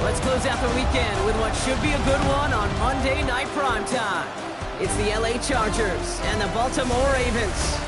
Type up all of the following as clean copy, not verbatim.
Let's close out the weekend with what should be a good one on Monday Night Primetime. It's the LA Chargers and the Baltimore Ravens.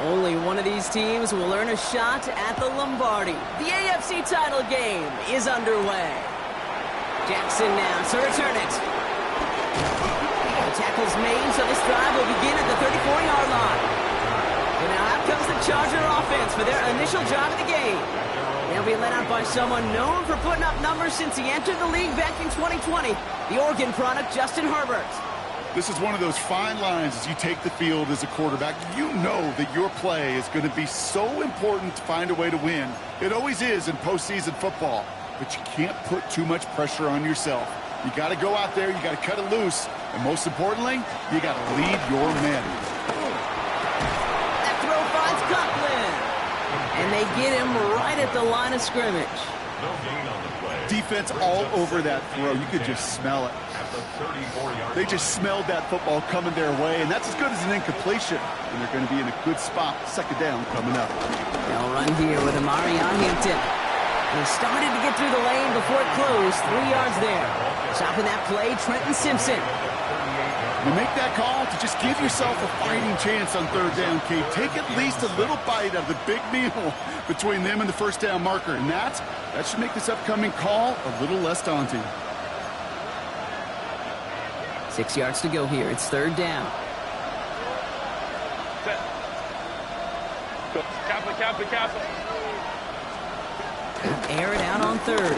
Only one of these teams will earn a shot at the Lombardi. The AFC title game is underway. Jackson now to return it. The tackle's made, so this drive will begin at the 34-yard line. And now out comes the Charger offense for their initial drive of the game. They'll be led out by someone known for putting up numbers since he entered the league back in 2020, the Oregon product, Justin Herbert. This is one of those fine lines as you take the field as a quarterback. You know that your play is going to be so important to find a way to win. It always is in postseason football, but you can't put too much pressure on yourself. You got to go out there, you got to cut it loose, and most importantly, you got to lead your men. That throw finds Coughlin, and they get him right at the line of scrimmage. Defense all over that throw. You could just smell it. They just smelled that football coming their way, and that's as good as an incompletion. And they're going to be in a good spot. Second down coming up. They'll run here with Amari on Hampton. He started to get through the lane before it closed. 3 yards there. Stopping that play, Trenton Simpson. You make that call to just give yourself a fighting chance on third down, Kate. Take at least a little bite of the big meal between them and the first down marker. And that should make this upcoming call a little less daunting. 6 yards to go here. It's third down. Kappa. Air it out on third.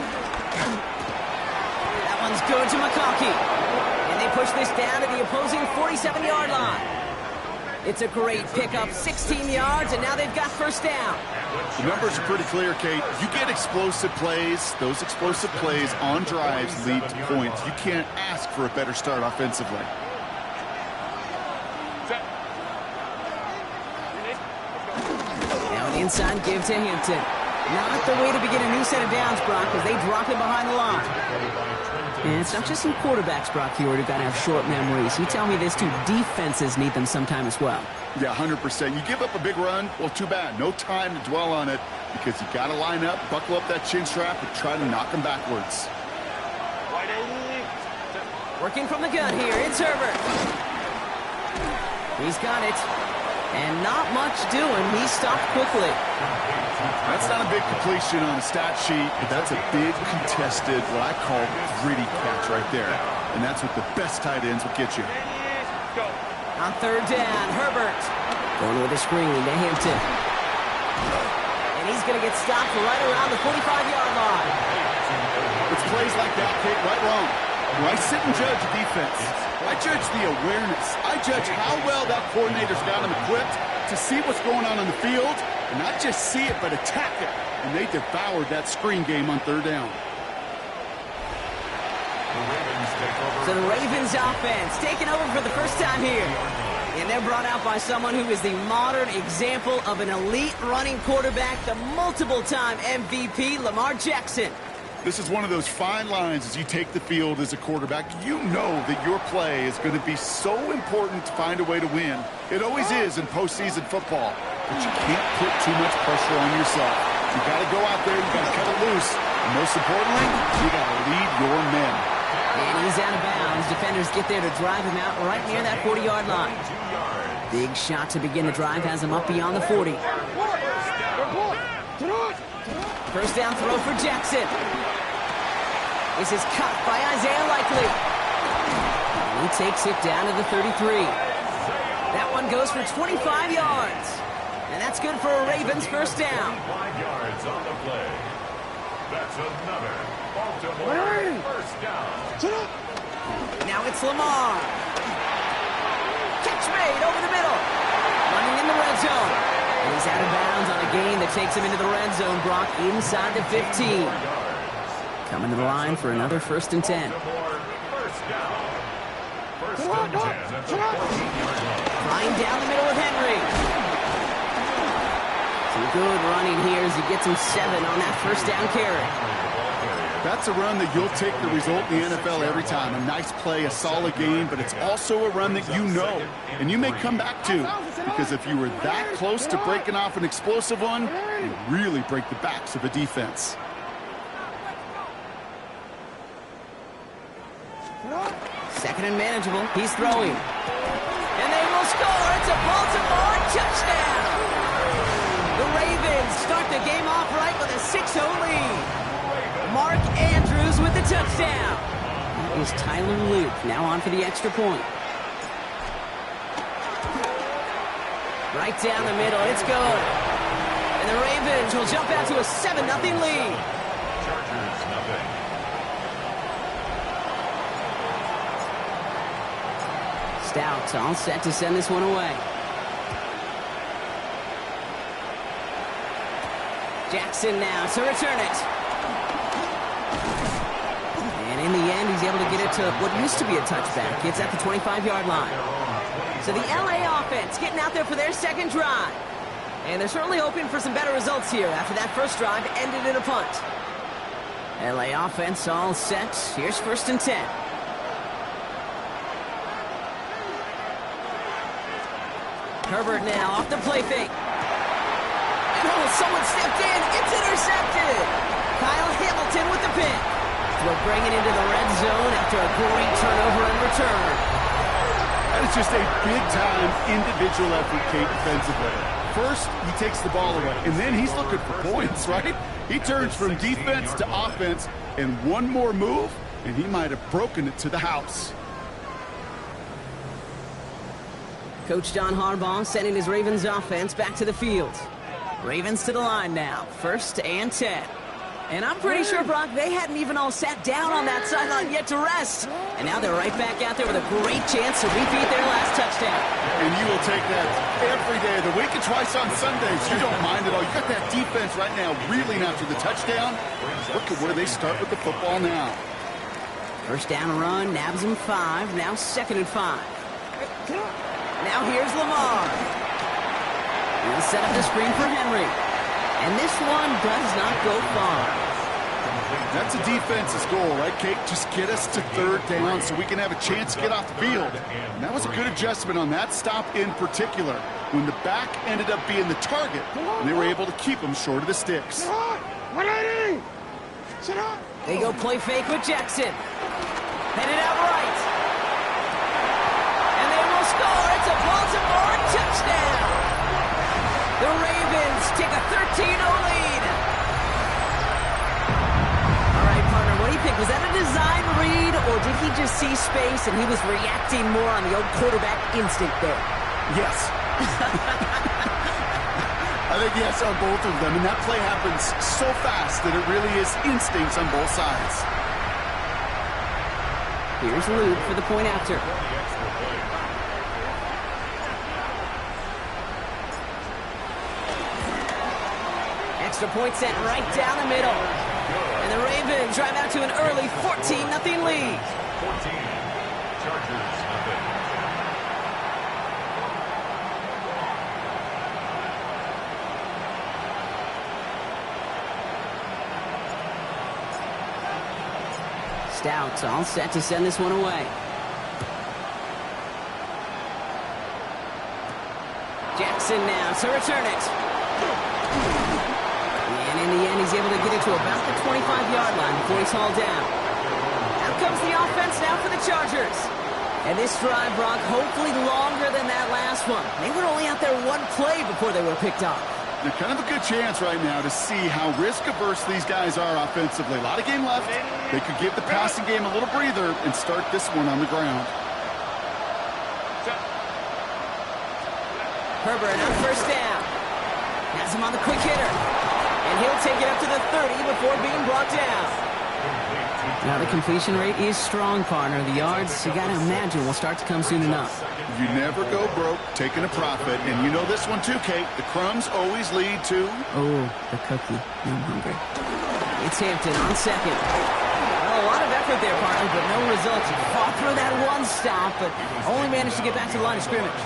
That one's good to McConkey. And they push this down to the opposing 47-yard line. It's a great pickup, 16 yards, and now they've got first down. The numbers are pretty clear, Kate. You get explosive plays. Those explosive plays on drives lead to points. You can't ask for a better start offensively. Now an inside give to Hampton. Not the way to begin a new set of downs, Brock, as they drop it behind the line. And it's not just some quarterbacks, Brock, here who've got to have short memories. You tell me this, too. Defenses need them sometime as well. Yeah, 100%. You give up a big run, well, too bad. No time to dwell on it because you got to line up, buckle up that chin strap, and try to knock them backwards. Working from the gun here, it's Herbert. He's got it. And not much doing. He stopped quickly. That's not a big completion on the stat sheet, but that's a big contested, what I call gritty catch right there. And that's what the best tight ends will get you. On third down, Herbert. Going with a screen to Hampton. And he's going to get stopped right around the 45-yard line. It's plays like that, Kate, right wrong. When I sit and judge defense, I judge the awareness. I judge how well that coordinator's got them equipped to see what's going on the field, and not just see it, but attack it. And they devoured that screen game on third down. So the Ravens offense taking over for the first time here. And they're brought out by someone who is the modern example of an elite running quarterback, the multiple-time MVP, Lamar Jackson. This is one of those fine lines as you take the field as a quarterback. You know that your play is going to be so important to find a way to win. It always is in postseason football, but you can't put too much pressure on yourself. You got to go out there, you got to cut it loose, and most importantly, you got to lead your men. And he's out of bounds. Defenders get there to drive him out right near that 40-yard line. Big shot to begin the drive has him up beyond the 40. First down throw for Jackson. This is cut by Isaiah Likely. And he takes it down to the 33. That one goes for 25 yards. And that's good for a Ravens first down. 5 yards on the play. That's another Baltimore first down. Now it's Lamar. Catch made over the middle. Running in the red zone. And he's out of bounds on a gain that takes him into the red zone, Brock, inside the 15. Coming to the line for another 1st and 10. Flying down the middle with Henry. Good running here as he gets him 7 on that first down carry. That's a run that you'll take the result in the NFL every time. A nice play, a solid game, but it's also a run that you know and you may come back to, because if you were that close to breaking off an explosive one, you really break the backs of a defense. Second and manageable. He's throwing. And they will score. It's a Baltimore touchdown. The Ravens start the game off right with a 6-0 lead. Mark Andrews with the touchdown. That is Tyler Luke now on for the extra point. Right down the middle. It's good. And the Ravens will jump out to a 7-0 lead. Chargers, nothing. Stout all set to send this one away. Jackson now to return it. And in the end, he's able to get it to what used to be a touchback. It's at the 25-yard line. So the LA offense getting out there for their second drive. And they're certainly hoping for some better results here after that first drive ended in a punt. LA offense all set. Here's 1st and 10. Herbert now off the play fake. And someone stepped in. It's intercepted. Kyle Hamilton with the pick. We're bringing into the red zone after a great turnover and return. That is just a big-time individual effort, Kate, defensively. First, he takes the ball away, and then he's looking for points, right? He turns from defense to offense, and one more move, and he might have broken it to the house. Coach John Harbaugh sending his Ravens offense back to the field. Ravens to the line now. 1st and 10. And I'm pretty sure, Brock, they hadn't even all sat down on that sideline yet to rest. And now they're right back out there with a great chance to repeat their last touchdown. And you will take that every day of the week and twice on Sundays. You don't mind at all. You got that defense right now reeling after the touchdown. Look at where they start with the football now. First down run, nabs him 5. Now 2nd and 5. Now here's Lamar. He'll set up the screen for Henry. And this one does not go far. That's a defense's goal, right, Kate? Just get us to 3rd down so we can have a chance to get off the field. And that was a good adjustment on that stop in particular, when the back ended up being the target, and they were able to keep him short of the sticks. They go play fake with Jackson. Headed out right. And they will score. It's a Baltimore touchdown. The Ravens take a 13-0 lead. All right, partner, what do you think? Was that a design read, or did he just see space and he was reacting more on the old quarterback instinct there? Yes. I think yes on both of them, and that play happens so fast that it really is instincts on both sides. Here's Luke for the point after. Extra point sent right down the middle. And the Ravens drive out to an early 14-0 lead. 14. Chargers, nothing. Stout all set to send this one away. Jackson now to return it. And in the end, he's able to get it to about the 25-yard line before he's hauled down. Out comes the offense now for the Chargers. And this drive, Brock, hopefully longer than that last one. They were only out there one play before they were picked off. They're kind of a good chance right now to see how risk-averse these guys are offensively. A lot of game left. They could give the passing game a little breather and start this one on the ground. Herbert on 1st down. Has him on the quick hitter. And he'll take it up to the 30 before being brought down. Now the completion rate is strong, partner. The yards, you got to imagine, will start to come soon enough. You never go broke taking a profit. And you know this one too, Kate. The crumbs always lead to... Oh, the cookie. I'm hungry. It's Hampton on 2nd. Well, a lot of effort there, partner, but no results. He fought through that one stop, but only managed to get back to the line of scrimmage.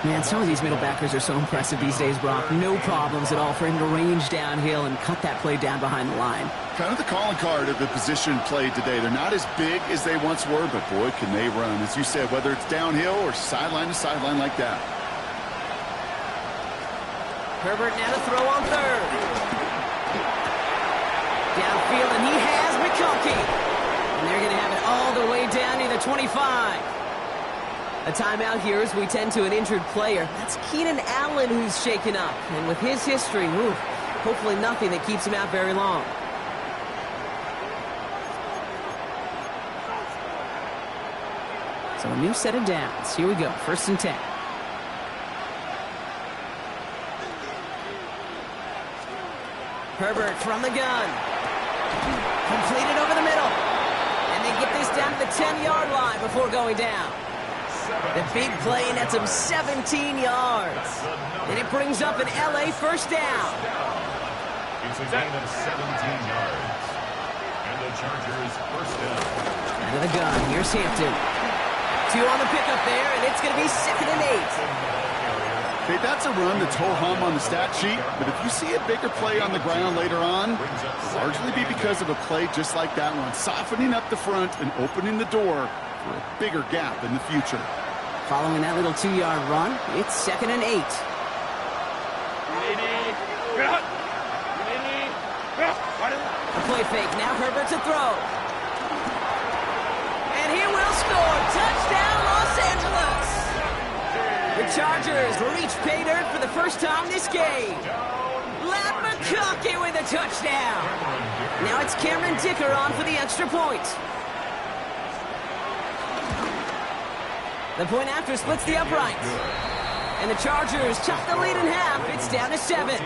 Man, some of these middle backers are so impressive these days, Brock. No problems at all for him to range downhill and cut that play down behind the line. Kind of the calling card of the position played today. They're not as big as they once were, but boy, can they run. As you said, whether it's downhill or sideline to sideline like that. Herbert now to throw on third. Downfield, and he has McConkey. And they're going to have it all the way down near the 25. A timeout here as we tend to an injured player. That's Keenan Allen who's shaken up. And with his history, hopefully nothing that keeps him out very long. So a new set of downs. Here we go, 1st and 10. Herbert from the gun. Completed over the middle. And they get this down to the 10-yard line before going down. The big play nets him 17 yards. And it brings up an LA first down. It's a gain of 17 yards. And the Chargers first down. Out of the gun, here's Hampton. 2 on the pickup there, and it's going to be 2nd and 8. Okay, that's a run that's ho-hum on the stat sheet, but if you see a bigger play on the ground later on, it'll largely be because of a play just like that one, softening up the front and opening the door for a bigger gap in the future. Following that little 2-yard run, it's 2nd and 8. A play fake, now Herbert to throw. And he will score. Touchdown, Los Angeles. The Chargers reach pay dirt for the first time this game. Ladd McConkey with a touchdown. Now it's Cameron Dicker on for the extra point. The point after splits the uprights. And the Chargers chop the lead in half. It's down to 7.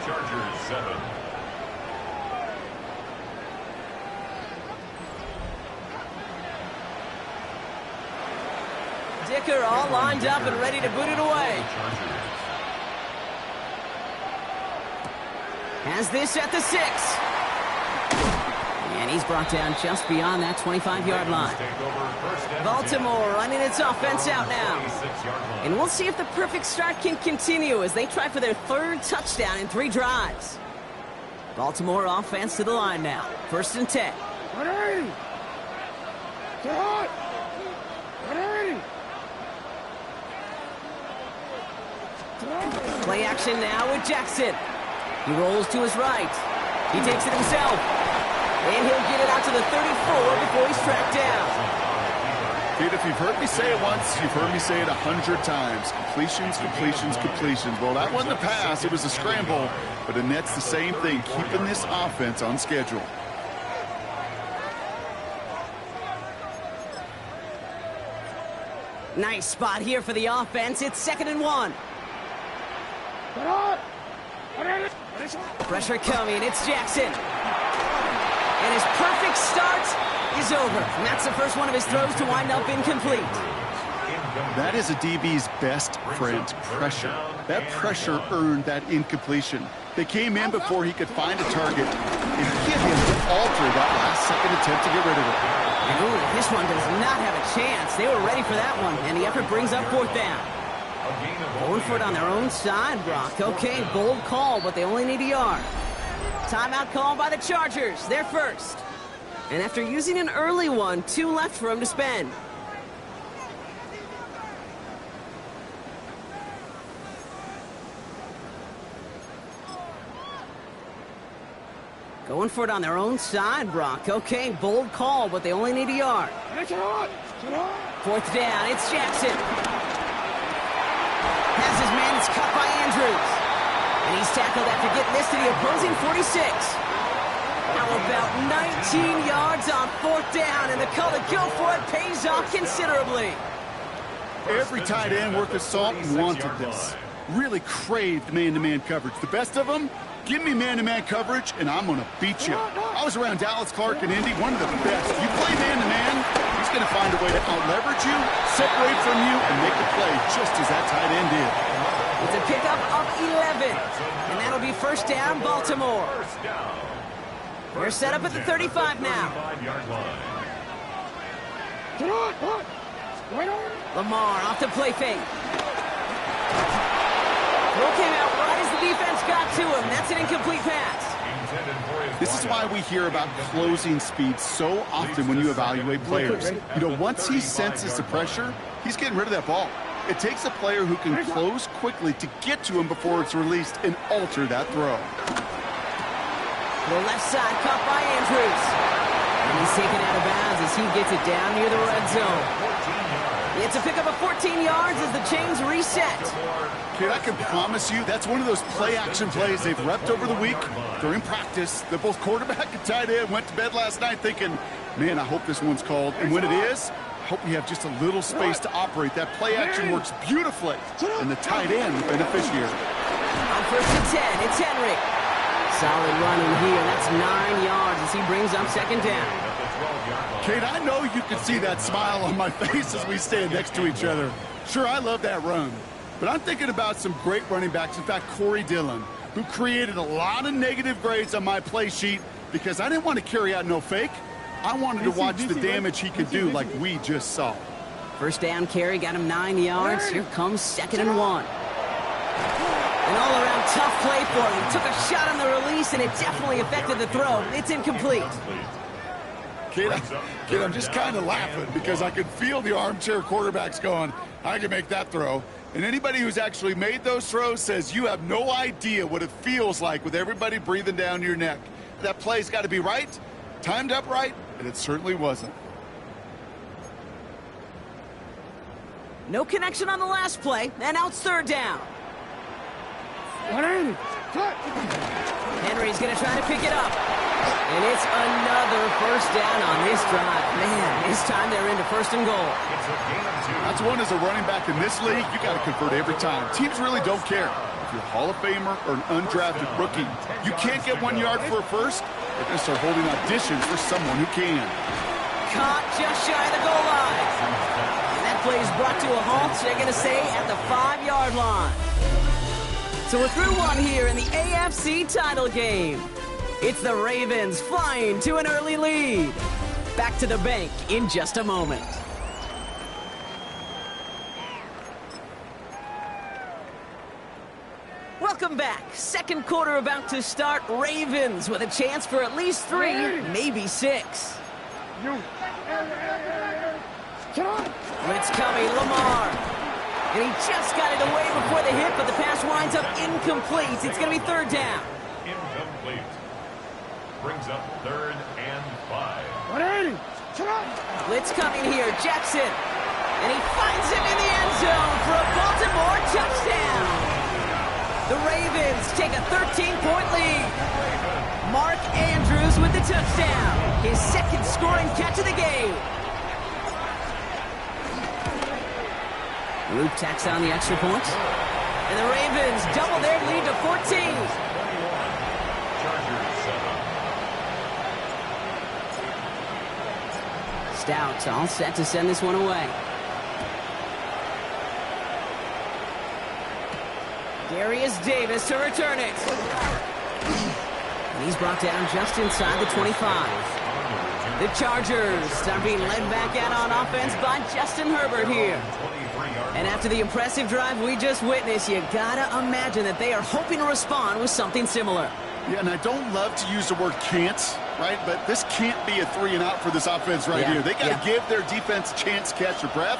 Chargers 7. Dicker all lined up and ready to boot it away. Has this at the 6. And he's brought down just beyond that 25-yard line. Baltimore running its offense out now. And we'll see if the perfect start can continue as they try for their 3rd touchdown in 3 drives. Baltimore offense to the line now. 1st and 10. Play action now with Jackson. He rolls to his right. He takes it himself. And he'll get it out to the 34 before he's tracked down. Dude, if you've heard me say it once, you've heard me say it 100 times. Completions, completions, completions. Well, that wasn't a pass. It was a scramble. But it nets the same thing, keeping this offense on schedule. Nice spot here for the offense. It's 2nd and 1. Pressure coming. It's Jackson. And his perfect start is over. And that's the first one of his throws to wind up incomplete. That is a DB's best friend, pressure. That pressure earned that incompletion. They came in before he could find a target and get him to alter that last-second attempt to get rid of it. And ooh, this one does not have a chance. They were ready for that one, and the effort brings up 4th down. Going for it on their own side, Brock. Okay, bold call, but they only need a yard. Timeout call by the Chargers. They're first. And after using an early one, 2 left for him to spend. Going for it on their own side, Brock. Okay, bold call, but they only need a yard. 4th down, it's Jackson. Has his man, it's cut by Andrews. And he's tackled after getting this to the opposing 46. How about 19 yards on 4th down, and the call to go for it pays off considerably. Every tight end worth his salt wanted this. Really craved man-to-man coverage. The best of them, give me man-to-man coverage, and I'm going to beat you. I was around Dallas Clark and Indy, one of the best. You play man-to-man, he's going to find a way to out-leverage you, separate from you, and make a play just as that tight end did. It's a pickup of 11, and that'll be 1st down, Baltimore. They're set up at the 35 now. Lamar off the play fake. Throw came out right as the defense got to him. That's an incomplete pass. This is why we hear about closing speed so often when you evaluate players. You know, once he senses the pressure, he's getting rid of that ball. It takes a player who can close quickly to get to him before it's released and alter that throw. The left side caught by Andrews. And he's taken out of bounds as he gets it down near the red zone. It's a pickup of 14 yards as the chains reset. Kid, I can promise you that's one of those play-action plays they've repped over the week. During practice, the both quarterback and tight end went to bed last night thinking, man, I hope this one's called. And when it is, I hope we have just a little space to operate. That play-action works beautifully, and the tight end, the beneficiary. On 1st and 10, it's Henry. Solid running here. That's 9 yards as he brings up second down. Kate, I know you can see that smile on my face as we stand next to each other. Sure, I love that run. But I'm thinking about some great running backs. In fact, Corey Dillon, who created a lot of negative grades on my play sheet because I didn't want to carry out no fake. I wanted to watch the damage he could do like we just saw. First down carry got him 9 yards. Here comes 2nd and 1. An all-around tough play for him. He took a shot on the release, and it definitely affected the throw. It's incomplete. Kid, I'm just kind of laughing because I can feel the armchair quarterbacks going, I can make that throw. And anybody who's actually made those throws says you have no idea what it feels like with everybody breathing down your neck. That play's got to be right, timed up right, and it certainly wasn't. No connection on the last play, and now it's 3rd down. Henry's going to try to pick it up. And it's another first down on this drive. Man, this time they're into 1st and goal. That's one as a running back in this league, you got to convert every time. Teams really don't care. If you're a Hall of Famer or an undrafted rookie, you can't get 1 yard for a first, they're going to start holding auditions for someone who can. Caught just shy of the goal line. And that play is brought to a halt, they're going to say, at the 5-yard line. So we're through one here in the AFC title game. It's the Ravens flying to an early lead. Back to the bank in just a moment. Welcome back. 2nd quarter about to start. Ravens with a chance for at least 3, maybe 6. Blitz coming, Lamar. And he just got it away before the hit, but the pass winds up incomplete. It's going to be 3rd down. Incomplete. Brings up 3rd and 5. Blitz coming here, Jackson. And he finds him in the end zone for a Baltimore touchdown. The Ravens take a 13-point lead. Mark Andrews with the touchdown. His 2nd scoring catch of the game. Luke tacks on the extra point. And the Ravens double their lead to 14. Stout all set to send this one away. Darius Davis to return it. And he's brought down just inside the 25. The Chargers are being led back out on offense by Justin Herbert here. And after the impressive drive we just witnessed, you gotta imagine that they are hoping to respond with something similar. Yeah, and I don't love to use the word can't, right? But this can't be a 3 and out for this offense right here. They got to give their defense a chance to catch their breath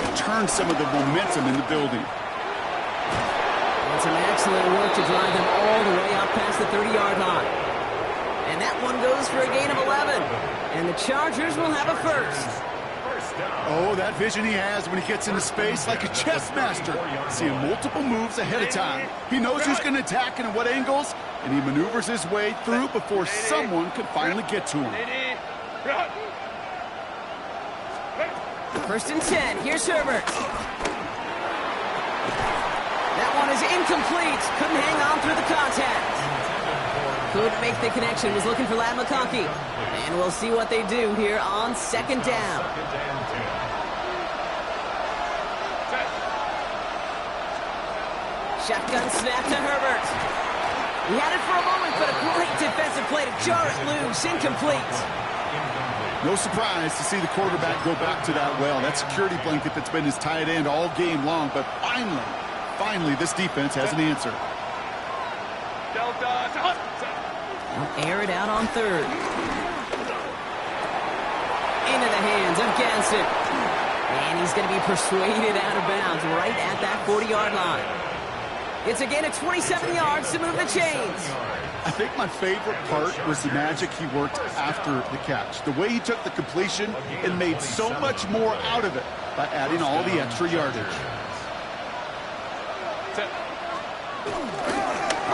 and turn some of the momentum in the building. And some excellent work to drive them all the way up past the 30-yard line. And that one goes for a gain of 11. And the Chargers will have a first. Oh, that vision he has when he gets into space like a chess master. Seeing multiple moves ahead of time. He knows who's going to attack and at what angles, and he maneuvers his way through before someone can finally get to him. 1st and 10. Here's Herbert. That one is incomplete. Couldn't hang on through the contact. Couldn't make the connection. Was looking for Ladd McConkey. And we'll see what they do here on 2nd down. Shotgun snap to Herbert. He had it for a moment, but a great defensive play to jar it loose. Incomplete. No surprise to see the quarterback go back to that well. That security blanket that's been his tight end all game long, but Finally, this defense has an answer. They'll air it out on third. Into the hands of Ganson. And he's going to be persuaded out of bounds right at that 40-yard line. It's a gain of 27 yards to move the chains. I think my favorite part was the magic he worked after the catch. The way he took the completion and made so much more out of it by adding all the extra yardage.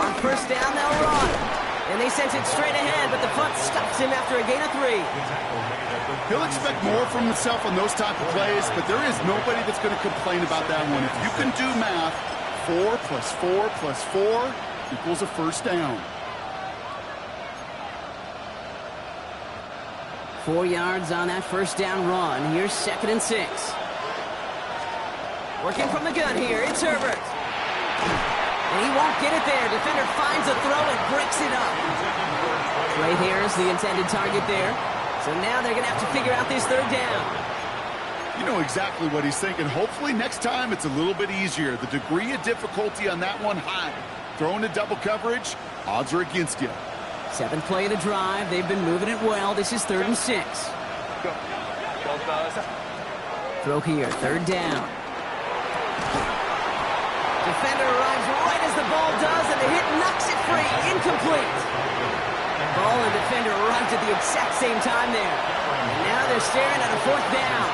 On first down, they'll run. And they sent it straight ahead, but the punt stops him after a gain of 3. He'll expect more from himself on those type of plays, but there is nobody that's going to complain about that one. If you can do math, 4 plus 4 plus 4 equals a first down. 4 yards on that first down run. Here's 2nd and 6. Working from the gun here, it's Herbert. And he won't get it there. Defender finds a throw and breaks it up. Right here is the intended target there. So now they're going to have to figure out this 3rd down. You know exactly what he's thinking. Hopefully next time it's a little bit easier. The degree of difficulty on that one high. Throwing to double coverage, odds are against you. 7th play of the drive. They've been moving it well. This is 3rd and 6. Throw here, 3rd down. Defender arrives right as the ball does, and the hit knocks it free. Incomplete. Ball and defender arrived at the exact same time there. And now they're staring at a 4th down.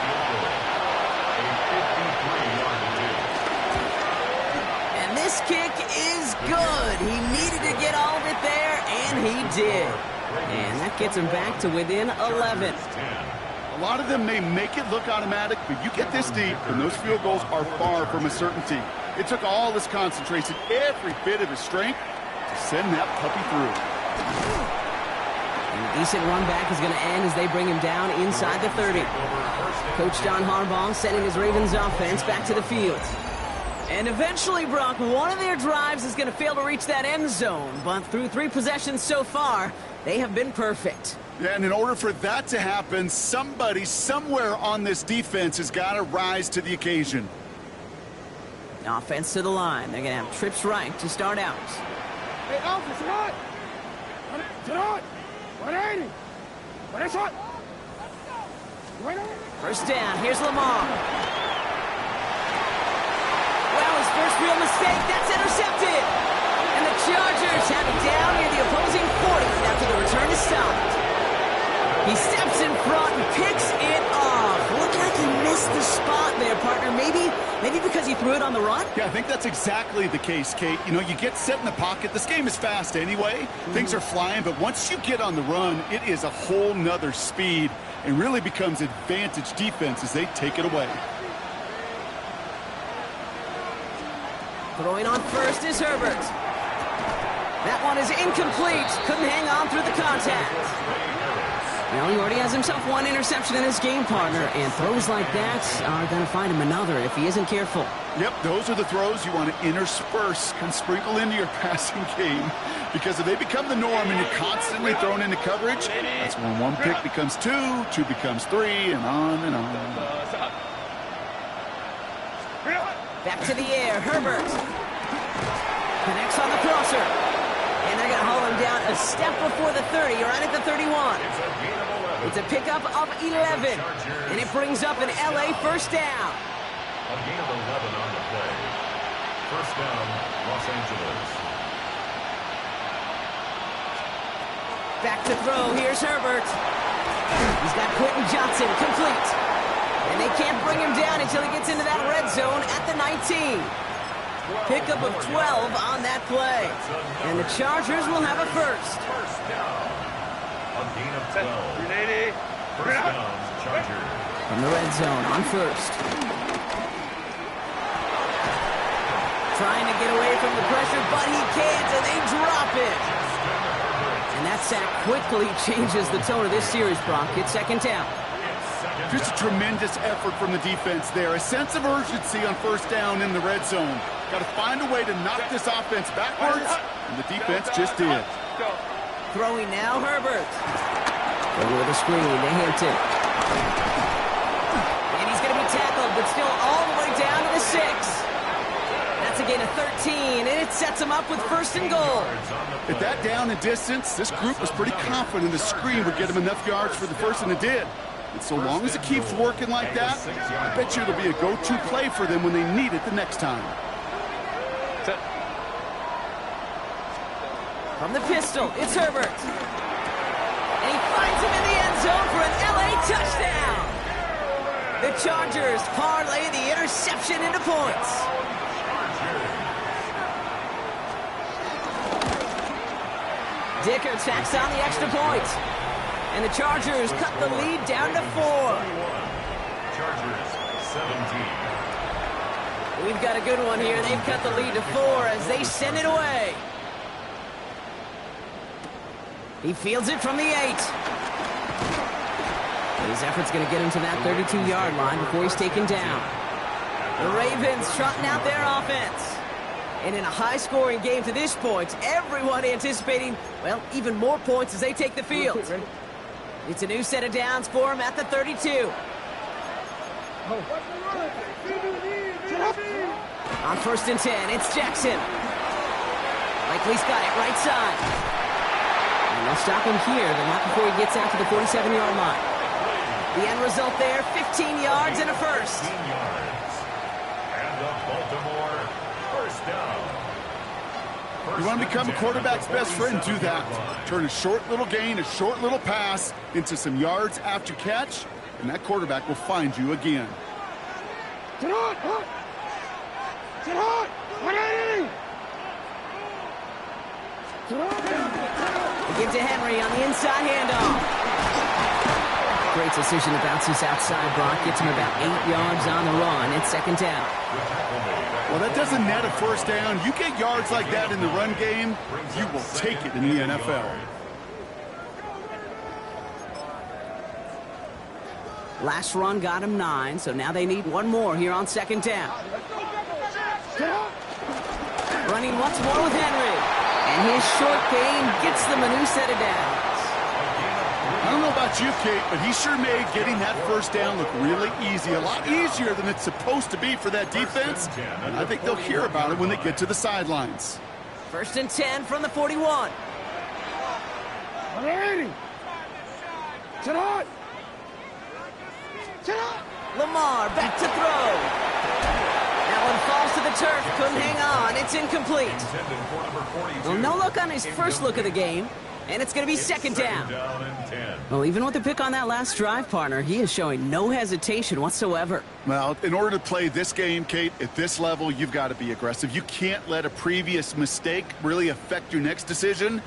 And this kick is good. He needed to get all of it there, and he did. And that gets him back to within 11. A lot of them may make it look automatic, but you get this deep, and those field goals are far from a certainty. It took all his concentration, every bit of his strength, to send that puppy through. And a decent run back is going to end as they bring him down inside the 30. Coach John Harbaugh sending his Ravens offense back to the field. And eventually, Brock, one of their drives is going to fail to reach that end zone. But through 3 possessions so far, they have been perfect. Yeah, and in order for that to happen, somebody somewhere on this defense has got to rise to the occasion. Offense to the line. They're going to have trips right to start out. Hey, Alpha, tonight! Tonight! 180! What is it? First down. Here's Lamar. Well, his first real mistake. That's intercepted. And the Chargers have it down near the opposing 40 after the return is stopped. He steps in front and picks it off. Looked like he missed the spot there, partner. Maybe because he threw it on the run? Yeah, I think that's exactly the case, Kate. You know, you get set in the pocket. This game is fast anyway. Things are flying, but once you get on the run, it is a whole nother speed and really becomes advantage defense as they take it away. Throwing on first is Herbert. That one is incomplete. Couldn't hang on through the contact. Well, he already has himself 1 interception in his game, partner, and throws like that are going to find him another if he isn't careful. Yep, those are the throws you want to intersperse and sprinkle into your passing game, because if they become the norm and you're constantly thrown into coverage, that's when 1 pick becomes 2, 2 becomes 3, and on and on. Back to the air, Herbert. Connects on the crosser. And they're going to haul him down a step before the 30, right at the 31. It's a pickup of 11. And it brings up an LA first down. A gain of 11 on the play. First down, Los Angeles. Back to throw. Here's Herbert. He's got Quentin Johnson complete. And they can't bring him down until he gets into that red zone at the 19. Pickup of 12 on that play. And the Chargers will have a first. First down. A gain of 12. First down, Chargers. From the red zone on first. Trying to get away from the pressure, but he can't, and they drop it. And that sack quickly changes the tone of this series, Brock. It's 2nd down. Just a tremendous effort from the defense there. A sense of urgency on first down in the red zone. Got to find a way to knock this offense backwards, and the defense just did. Throwing now, Herbert. Over the screen to Hampton. And he's going to be tackled, but still all the way down to the 6. That's a gain of 13, and it sets them up with first and goal. At that down and distance, this group was pretty confident the screen would get them enough yards for the first, and it did. And so long as it keeps working like that, I bet you it'll be a go-to play for them when they need it the next time. From the pistol, it's Herbert. And he finds him in the end zone for an LA touchdown. The Chargers parlay the interception into points. Dicker tacks on the extra point. And the Chargers cut the lead down to 4. Chargers 17. We've got a good one here. They've cut the lead to 4 as they send it away. He fields it from the 8. His effort's going to get him to that 32-yard line before he's taken down. The Ravens trotting out their offense. And in a high-scoring game to this point, everyone anticipating, well, even more points as they take the field. It's a new set of downs for him at the 32. On first and 10, it's Jackson. Likely's got it right side. And they'll stop him here, but not before he gets out to the 47-yard line. The end result there, 15 yards and a first. 15 yards. And the Baltimore first down. You want to become a quarterback's best friend, do that. Turn a short little gain, a short little pass into some yards after catch, and that quarterback will find you again. Sit hot! Sit hot! 180! Give to Henry on the inside handoff. Great decision to bounce this outside. Brock gets him about 8 yards on the run. It's second down. Well, that doesn't net a first down. You get yards like that in the run game, you will take it in the NFL. Last run got him 9, so now they need one more here on second down. Running once more with Henry. And his short gain gets them a new set of downs. I don't know about you, Kate, but he sure made getting that first down look really easy. A lot easier than it's supposed to be for that defense. And I think they'll hear about it when they get to the sidelines. First and 10 from the 41. 180! Sit hot! Sit hot! Lamar back to throw. That one falls to the turf. Couldn't hang on. It's incomplete. Well, no look on his first look of the game. And it's going to be second down. Well, even with the pick on that last drive, partner, he is showing no hesitation whatsoever. Well, in order to play this game, Kate, at this level, you've got to be aggressive. You can't let a previous mistake really affect your next decision.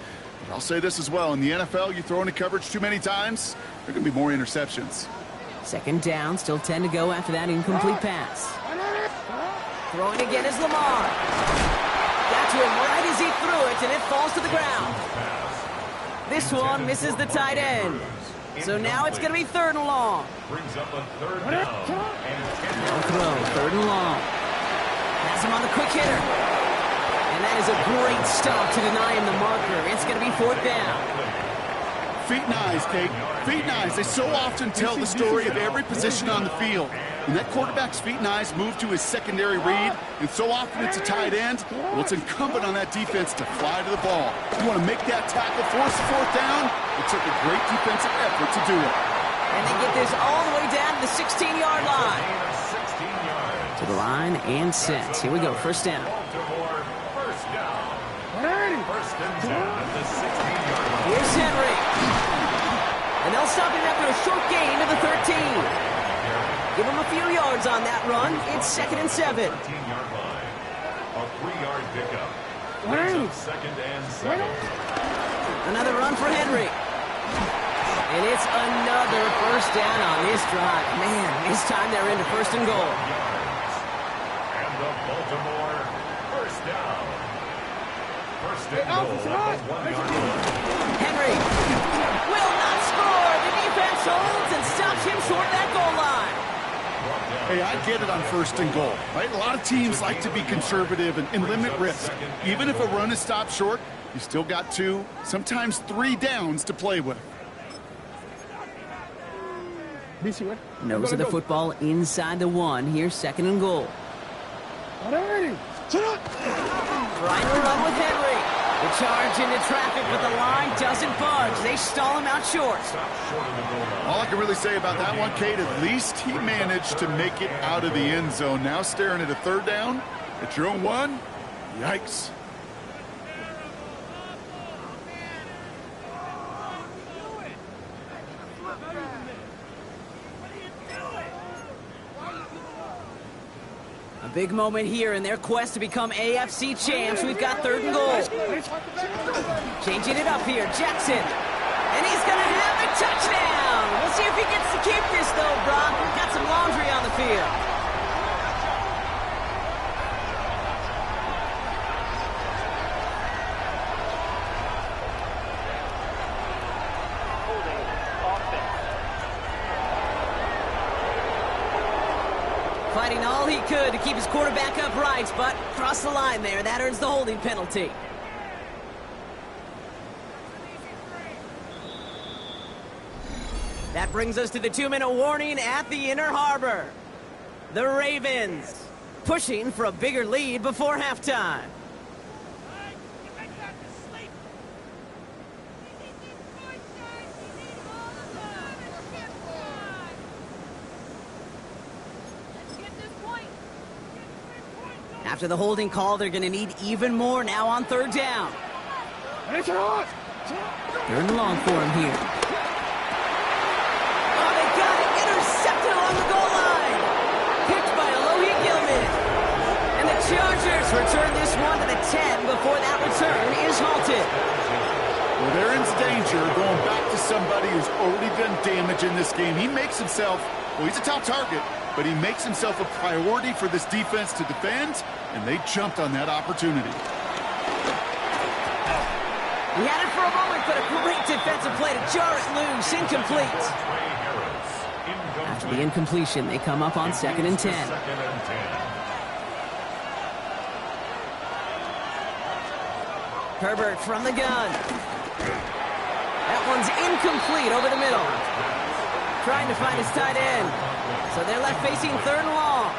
But I'll say this as well. In the NFL, you throw into coverage too many times, there are going to be more interceptions. Second down, still 10 to go after that incomplete pass. Throwing again is Lamar. Got to him right as he threw it, and it falls to the ground. This one misses the tight end. So now it's going to be third and long. Brings up a third down. No throw, third and long. Has him on the quick hitter. And that is a great stop to deny him the marker. It's going to be fourth down. Feet and eyes, Kate. Feet and eyes. They so often tell the story of every position on the field. When that quarterback's feet and eyes move to his secondary read, and so often it's a tight end, well, it's incumbent on that defense to fly to the ball. You want to make that tackle, force the fourth down? It took a great defensive effort to do it. And they get this all the way down to the 16-yard line. To the line and set. Here we go, first down. First down. 180! First and 10 at the 16-yard line. Here's Henry. And they'll stop him after a short gain to the 13. Give him a few yards on that run. It's second and 7. 13-yard line. A 3-yard pickup. Wow. Second and 7. Another run for Henry. And it's another first down on this drive. Man, this time they're into first and goal. And the Baltimore first down. First and goal at the 1-yard line. Henry will not score. The defense holds and stops him short of that goal line. Hey, I get it on first and goal, right? A lot of teams like to be conservative and limit risk. Even if a run is stopped short, you still got 2, sometimes 3 downs to play with. Nose of the football inside the 1. Here's second and goal. 180! Trying to run with Henry. The charge into traffic, but the line doesn't budge. They stall him out short. All I can really say about that one, Kate, at least he managed to make it out of the end zone. Now staring at a third down at your own one. Yikes. A big moment here in their quest to become AFC champs. We've got 3rd and goal. Changing it up here, Jackson. And he's going to have a touchdown. We'll see if he gets to keep this, though, Brock. We've got some laundry on the field. Fighting all he could to keep his quarterback upright, but crossed the line there. That earns the holding penalty. That brings us to the 2-minute warning at the Inner Harbor. The Ravens pushing for a bigger lead before halftime. After the holding call, they're going to need even more now on 3rd down. 3rd and long for him here. Oh, they got it. Intercepted along the goal line. Picked by Alohi Gilman. And the Chargers return this one to the 10 before that return is halted. Well, they're in danger going back to somebody who's already done damage in this game. He makes himself, well, he's a top target, but he makes himself a priority for this defense to defend, and they jumped on that opportunity. He had it for a moment, but a great defensive play to jar it loose. Incomplete. After the incompletion, they come up on 2nd and 10. Herbert from the gun. That one's incomplete over the middle. Trying to find his tight end. So they're left facing 3rd and long.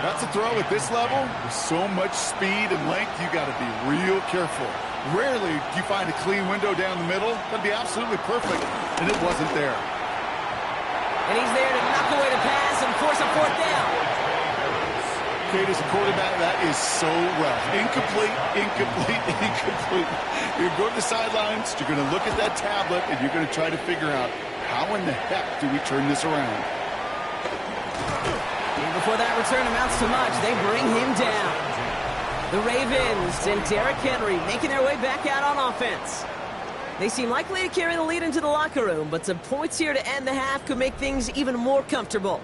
That's a throw at this level. With so much speed and length, you got to be real careful. Rarely do you find a clean window down the middle. That'd be absolutely perfect, and it wasn't there. And he's there to knock away the pass and force a 4th down. Kate, as a quarterback, that is so rough. Incomplete, incomplete, incomplete. You're going to the sidelines, you're going to look at that tablet, and you're going to try to figure out, how in the heck do we turn this around? And before that return amounts to much, they bring him down. The Ravens and Derrick Henry making their way back out on offense. They seem likely to carry the lead into the locker room, but some points here to end the half could make things even more comfortable.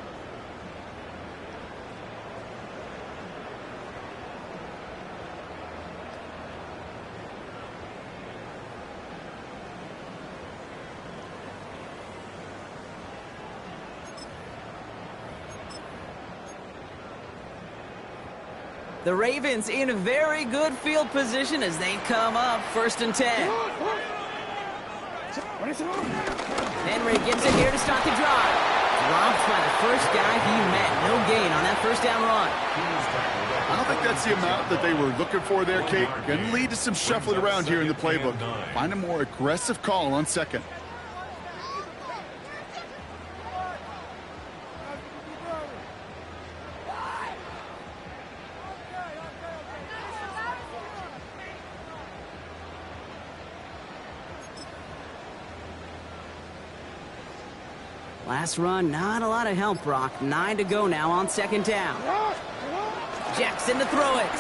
The Ravens in a very good field position as they come up 1st and 10. Henry gets it here to start the drive. Dropped by the first guy he met. No gain on that 1st down run. I don't think that's the amount that they were looking for there, Kate. Going to lead to some shuffling around here in the playbook. Find a more aggressive call on 2nd. Last run, not a lot of help, Brock. 9 to go now on 2nd down. Jackson to throw it.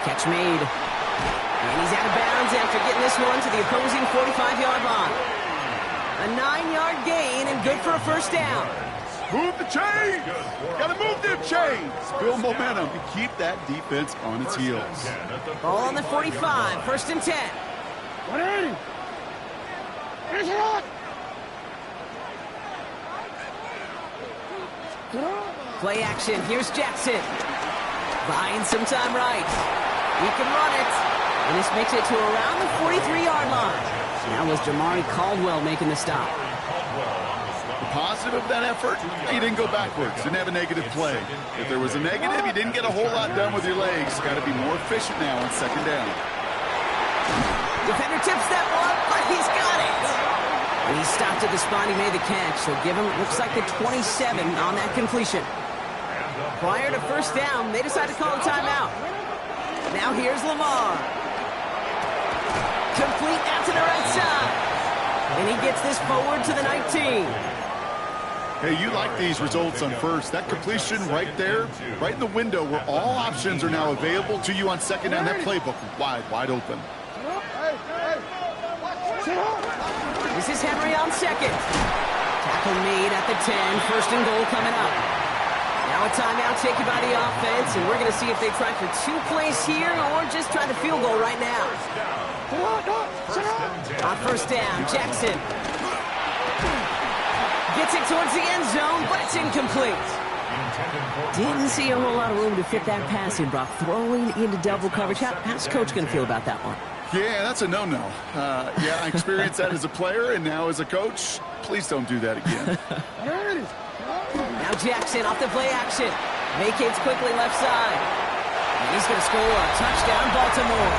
Catch made. And he's out of bounds after getting this one to the opposing 45-yard line. A 9-yard gain and good for a 1st down. Move the chains! Gotta move them chains! Build momentum and keep that defense on its heels. Ball on the 45, 1st and 10. 180! Finish it up! Play action. Here's Jackson. Buying some time right. He can run it. And this makes it to around the 43-yard line. That was Jamari Caldwell making the stop. The positive of that effort, you didn't go backwards, didn't have a negative play. If there was a negative, you didn't get a whole lot done with your legs. Got to be more efficient now on second down. Defender tips that one, but he's got it. And he stopped at the spot he made the catch, so give him, looks like the 27 on that completion. Prior to first down, they decided to call a timeout. Now here's Lamar. Complete out to the right side. And he gets this forward to the 19. Hey, you like these results on first. That completion right there, right in the window where all options are now available to you on second down. That playbook wide open. This is Henry on second. Tackle made at the 10. First and goal coming up. Now a timeout taken by the offense, and we're going to see if they try for 2 plays here or just try the field goal right now. On first down, Jackson gets it towards the end zone, but it's incomplete. Didn't see a whole lot of room to fit that pass in, Brock. Throwing into double coverage. How's the coach going to feel about that one? Yeah, that's a no-no. Yeah, I experienced that as a player, and now as a coach, please don't do that again. Now Jackson off the play action. Vacates quickly left side. And he's going to score a touchdown, Baltimore.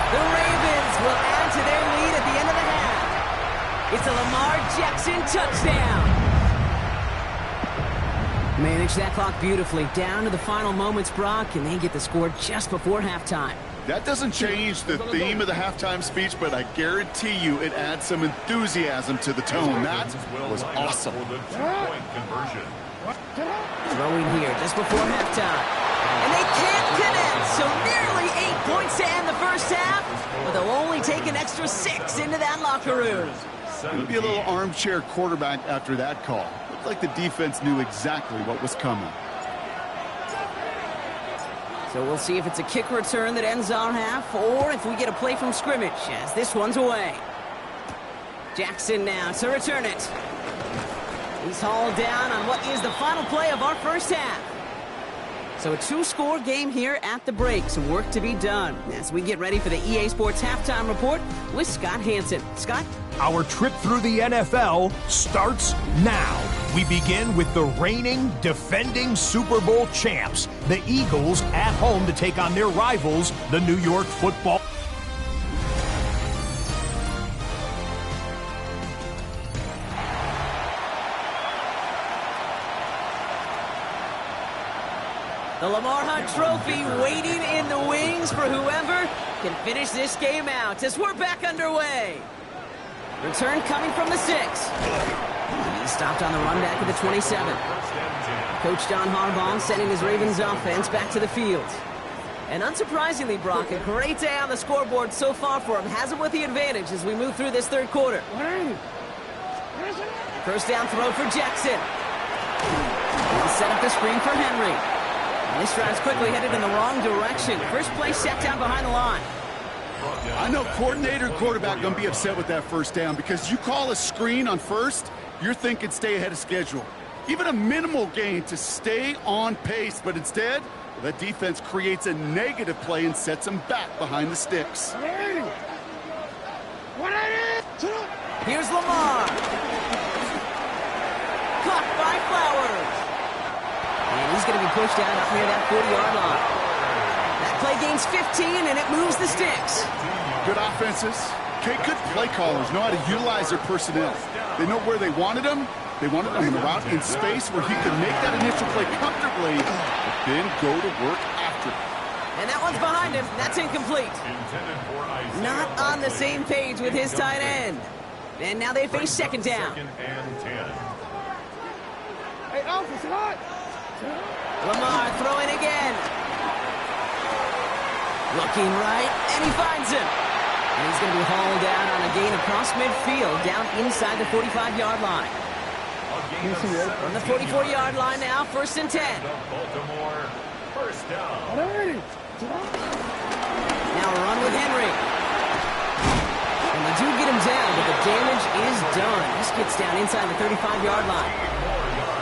The Ravens will add to their lead at the end of the half. It's a Lamar Jackson touchdown. Manage that clock beautifully. Down to the final moments, Brock, and they get the score just before halftime. That doesn't change the theme of the halftime speech, but I guarantee you it adds some enthusiasm to the tone. That was awesome. Throwing here just before halftime. And they can't connect, so nearly 8 points to end the first half, but they'll only take an extra 6 into that locker room. It'll be a little armchair quarterback after that call. Looked like the defense knew exactly what was coming. So we'll see if it's a kick return that ends our half, or if we get a play from scrimmage, as this one's away. Jackson now to return it. He's hauled down on what is the final play of our first half. So a 2-score game here at the break. Some work to be done as we get ready for the EA Sports Halftime Report with Scott Hanson. Scott? Our trip through the NFL starts now. We begin with the reigning, defending Super Bowl champs, the Eagles, at home to take on their rivals, the New York Football. The Lamar Hunt Trophy waiting in the wings for whoever can finish this game out as we're back underway. Return coming from the 6. He stopped on the run back at the 27. Coach John Harbaugh sending his Ravens offense back to the field. And unsurprisingly, Brock, a great day on the scoreboard so far for him. Has him with the advantage as we move through this third quarter. First down throw for Jackson. He'll set up the screen for Henry. And this drive's quickly headed in the wrong direction. First play set down behind the line. I know coordinator and quarterback going to be upset with that first down because you call a screen on first, you're thinking stay ahead of schedule. Even a minimal gain to stay on pace, but instead, the defense creates a negative play and sets them back behind the sticks. Here's Lamar. Caught by Flowers. And he's going to be pushed out up near that 40-yard line. That play gains 15, and it moves the sticks. Good offenses. Okay, good play callers know how to utilize their personnel. They know where they wanted them. They wanted them in the route in space where he could make that initial play comfortably, but then go to work after. And that one's behind him. That's incomplete. Not on the same page with his tight end. And now they face second down. Hey, Alpha, hot. Lamar throwing again. Looking right, and he finds him. And he's going to be hauled out on a gain across midfield, down inside the 45-yard line. From the 44-yard line now, 1st and 10. Baltimore, first down. Now a run with Henry. And they do get him down, but the damage is done. This gets down inside the 35-yard line.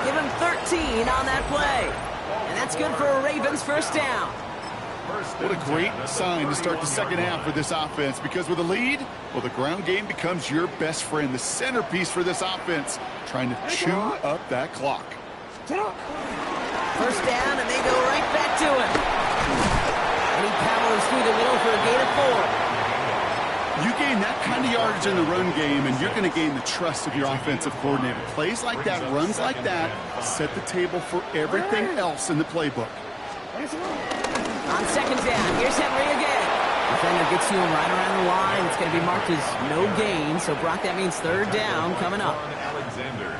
Give him 13 on that play. And that's good for a Ravens first down. What a great sign to start the second half for this offense, because with a lead, well, the ground game becomes your best friend, the centerpiece for this offense, trying to chew up that clock. First down, and they go right back to him. And he powers through the middle for a gain of 4. You gain that kind of yardage in the run game, and you're going to gain the trust of your offensive coordinator. Plays like that, runs like that, set the table for everything else in the playbook. On second down, here's Henry again. Defender gets to him right around the line. It's going to be marked as no gain, so Brock, that means third down coming up. Alexander.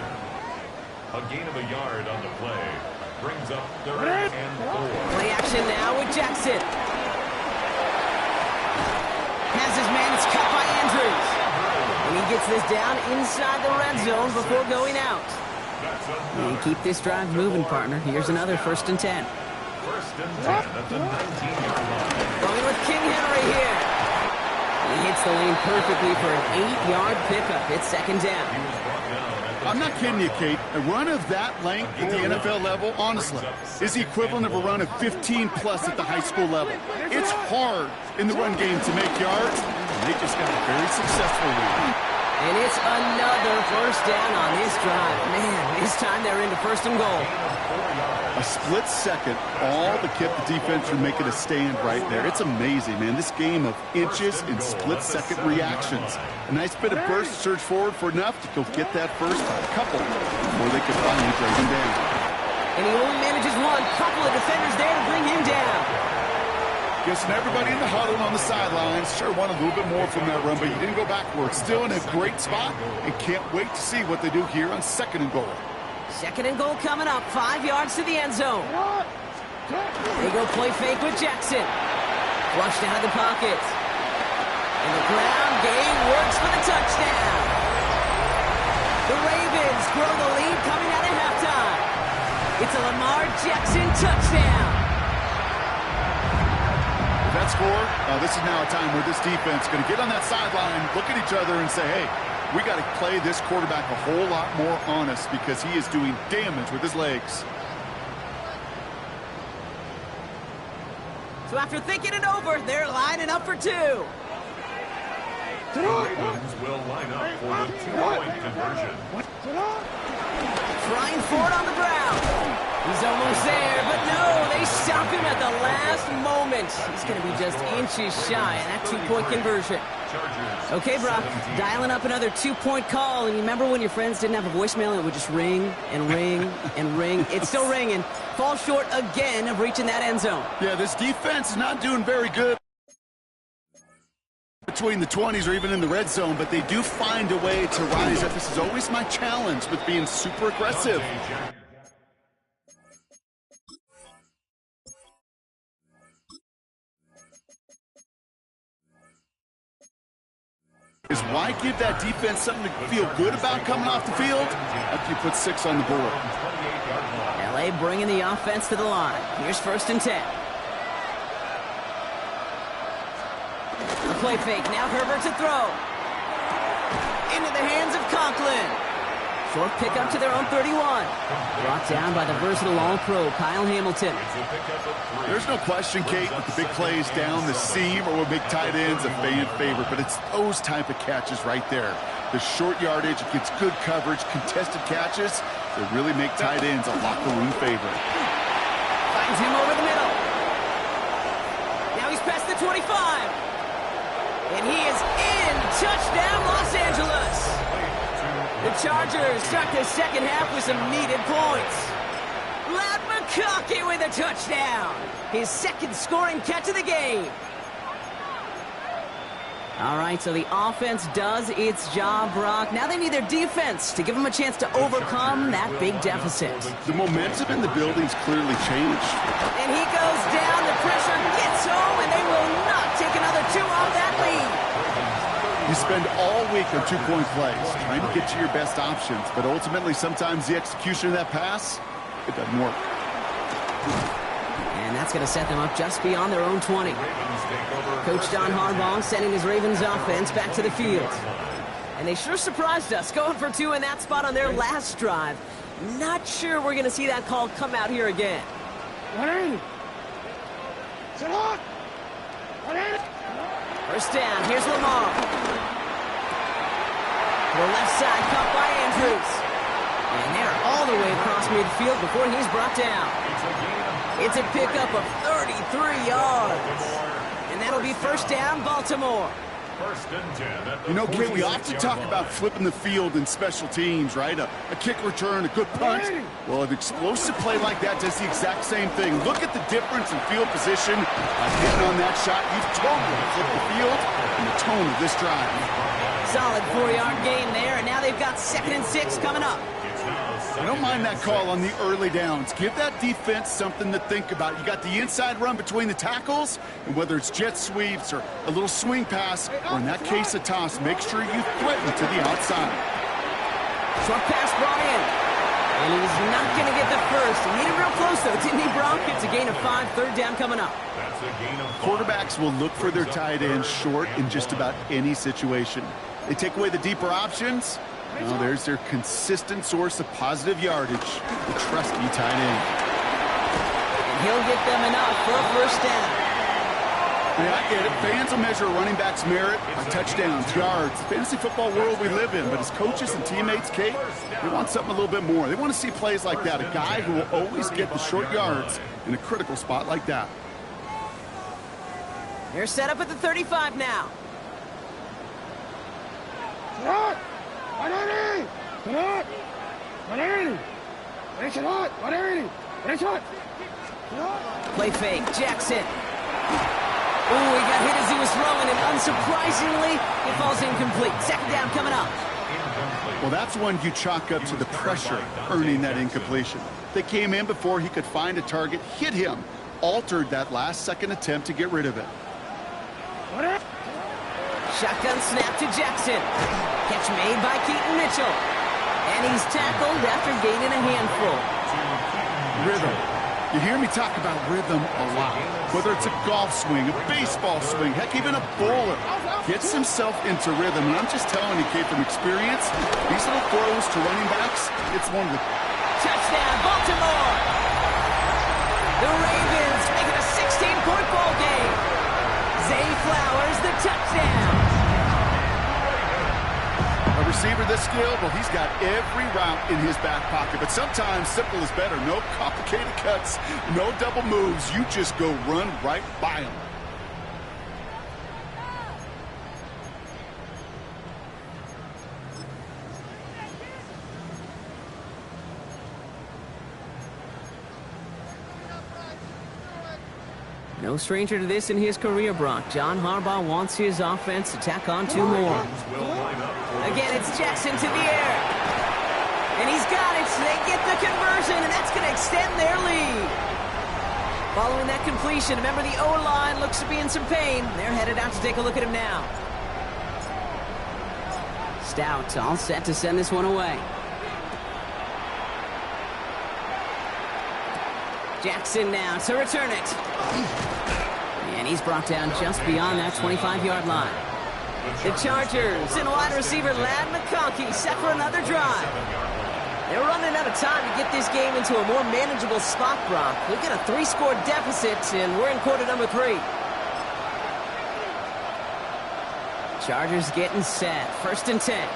A gain of a yard on the play. Brings up 3rd and 4. Play action now with Jackson. Has his man, it's cut by Andrews. And he gets this down inside the red zone before going out. And keep this drive moving, partner. Here's another 1st and 10. 1st and 10 at the 19-yard line. Going with King Henry here. He hits the lane perfectly for an 8-yard pickup. It's 2nd down. I'm not kidding you, Kate. A run of that length at the NFL level, honestly, is the equivalent of a run of 15-plus at the high school level. It's hard in the run game to make yards, and they just got a very successful one. And it's another 1st down on this drive. Man, this time they're into 1st and goal. A split second, all to keep the defense from making a stand right there. It's amazing, man. This game of inches and split-second reactions. A nice bit of burst, surge forward for enough to go get that first couple before they could finally break him down. And he only manages one. Couple of defenders there to bring him down. Guessing everybody in the huddle on the sidelines sure wanted a little bit more from that run, but you didn't go backwards. Still in a great spot, and can't wait to see what they do here on 2nd and goal. 2nd and goal coming up. 5 yards to the end zone. They go play fake with Jackson. Flushed out of the pocket. And the ground game works for the touchdown. The Ravens grow the lead coming out of halftime. It's a Lamar Jackson touchdown. With that score, this is now a time where this defense is going to get on that sideline, look at each other, and say, hey, we got to play this quarterback a whole lot more honest because he is doing damage with his legs. So after thinking it over, they're lining up for 2. The Ravens will line up for the 2-point conversion. Trying for it on the ground. He's almost there, but no, they stop him at the last moment. He's going to be just inches shy of that 2-point conversion. Okay, Brock, dialing up another 2-point call. And you remember when your friends didn't have a voicemail and it would just ring and ring and ring? It's still ringing. Falls short again of reaching that end zone. Yeah, this defense is not doing very good between the 20s or even in the red zone, but they do find a way to rise up. This is always my challenge with being super aggressive. Is why give that defense something to feel good about coming off the field after you put 6 on the board. LA bringing the offense to the line. Here's 1st and 10. A play fake. Now Herbert to throw. Into the hands of Conklin. Short pickup to their own 31. Brought down by the versatile All-Pro, Kyle Hamilton. There's no question, Kate, with the big plays down the seam or with big tight ends, a fan favorite, but it's those type of catches right there. The short yardage, it gets good coverage, contested catches, they really make tight ends a locker room favorite. Finds him over the middle. Now he's past the 25. And he is in. Touchdown, Los Angeles. The Chargers start the second half with some needed points. Ladd McConkey with a touchdown. His 2nd scoring catch of the game. All right, so the offense does its job, Brock. Now they need their defense to give them a chance to overcome that big deficit. The momentum in the building's clearly changed. And he goes down, the pressure gets home, and they will not take another 2 off that lead. You spend all week on 2-point plays, trying to get to your best options, but ultimately sometimes the execution of that pass, it doesn't work. And that's going to set them up just beyond their own 20. Coach John Harbaugh sending his Ravens offense back to the field. And they sure surprised us, going for 2 in that spot on their last drive. Not sure we're going to see that call come out here again. First down, here's Lamar. To the left side, caught by Andrews. And they're all the way across midfield before he's brought down. It's a pickup of 33 yards. And that'll be first down, Baltimore. First and 10. You know, Kate, we often talk about flipping the field in special teams, right? A kick return, a good punt. Well, an explosive play like that does the exact same thing. Look at the difference in field position. By hitting on that shot, you've totally flipped the field and the tone of this drive. Solid 4-yard gain there, and now they've got 2nd and 6 coming up. I don't mind that call on the early downs. Give that defense something to think about. You got the inside run between the tackles, and whether it's jet sweeps or a little swing pass, or in that case a toss, make sure you threaten to the outside. Short pass brought in. And he's not going to get the first. He made it real close, though, didn't he, Brock? It's a gain of 5, 3rd down coming up. That's a gain of 5. Quarterbacks will look for their tight end short in just about any situation. They take away the deeper options. Well, there's their consistent source of positive yardage, the trusty tight end. And he'll get them enough for a first down. Yeah, I get it. Fans will measure a running back's merit by touchdowns, yards, the fantasy football world we live in. But as coaches and teammates, Kate, they want something a little bit more. They want to see plays like that, a guy who will always get the short yards in a critical spot like that. They're set up at the 35 now. Play fake, Jackson. Ooh, he got hit as he was throwing, and unsurprisingly, it falls incomplete. 2nd down coming up. Well, that's one you chalk up to the pressure earning that incompletion. They came in before he could find a target, hit him, altered that last-second attempt to get rid of it. Shotgun snap to Jackson. Catch made by Keaton Mitchell. And he's tackled after gaining a handful. Rhythm. You hear me talk about rhythm a lot. Whether it's a golf swing, a baseball swing, heck, even a bowler gets himself into rhythm. And I'm just telling you, Kate, from experience, these little throws to running backs, it's one of the... Touchdown, Baltimore! The Ravens make it a 16-point ball game. Zay Flowers, the touchdown. A receiver this skilled, well, he's got every route in his back pocket. But sometimes simple is better. No complicated cuts, no double moves. You just go run right by him. No stranger to this in his career, Brock. John Harbaugh wants his offense to tack on 2 more. Again, it's Jackson to the air. And he's got it. So they get the conversion, and that's going to extend their lead. Following that completion, remember the O-line looks to be in some pain. They're headed out to take a look at him now. Stout all set to send this one away. Jackson now to return it. And he's brought down just beyond that 25-yard line. The Chargers and wide receiver Ladd McConkey set for another drive. They're running out of time to get this game into a more manageable spot, Brock. We've got a 3-score deficit, and we're in quarter number 3. Chargers getting set. 1st and 10.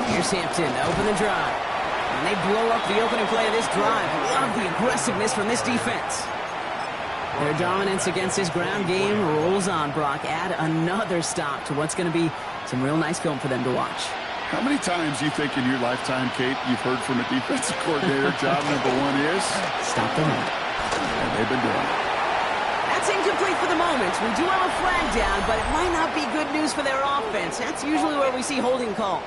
Here's Hampton to open the drive. And they blow up the opening play of this drive. Love the aggressiveness from this defense. Their dominance against this ground game rolls on, Brock. Add another stop to what's going to be some real nice film for them to watch. How many times do you think in your lifetime, Kate, you've heard from a defensive coordinator, job number 1 is? Stop the run. And they've been doing it. That's incomplete for the moment. We do have a flag down, but it might not be good news for their offense. That's usually where we see holding calls.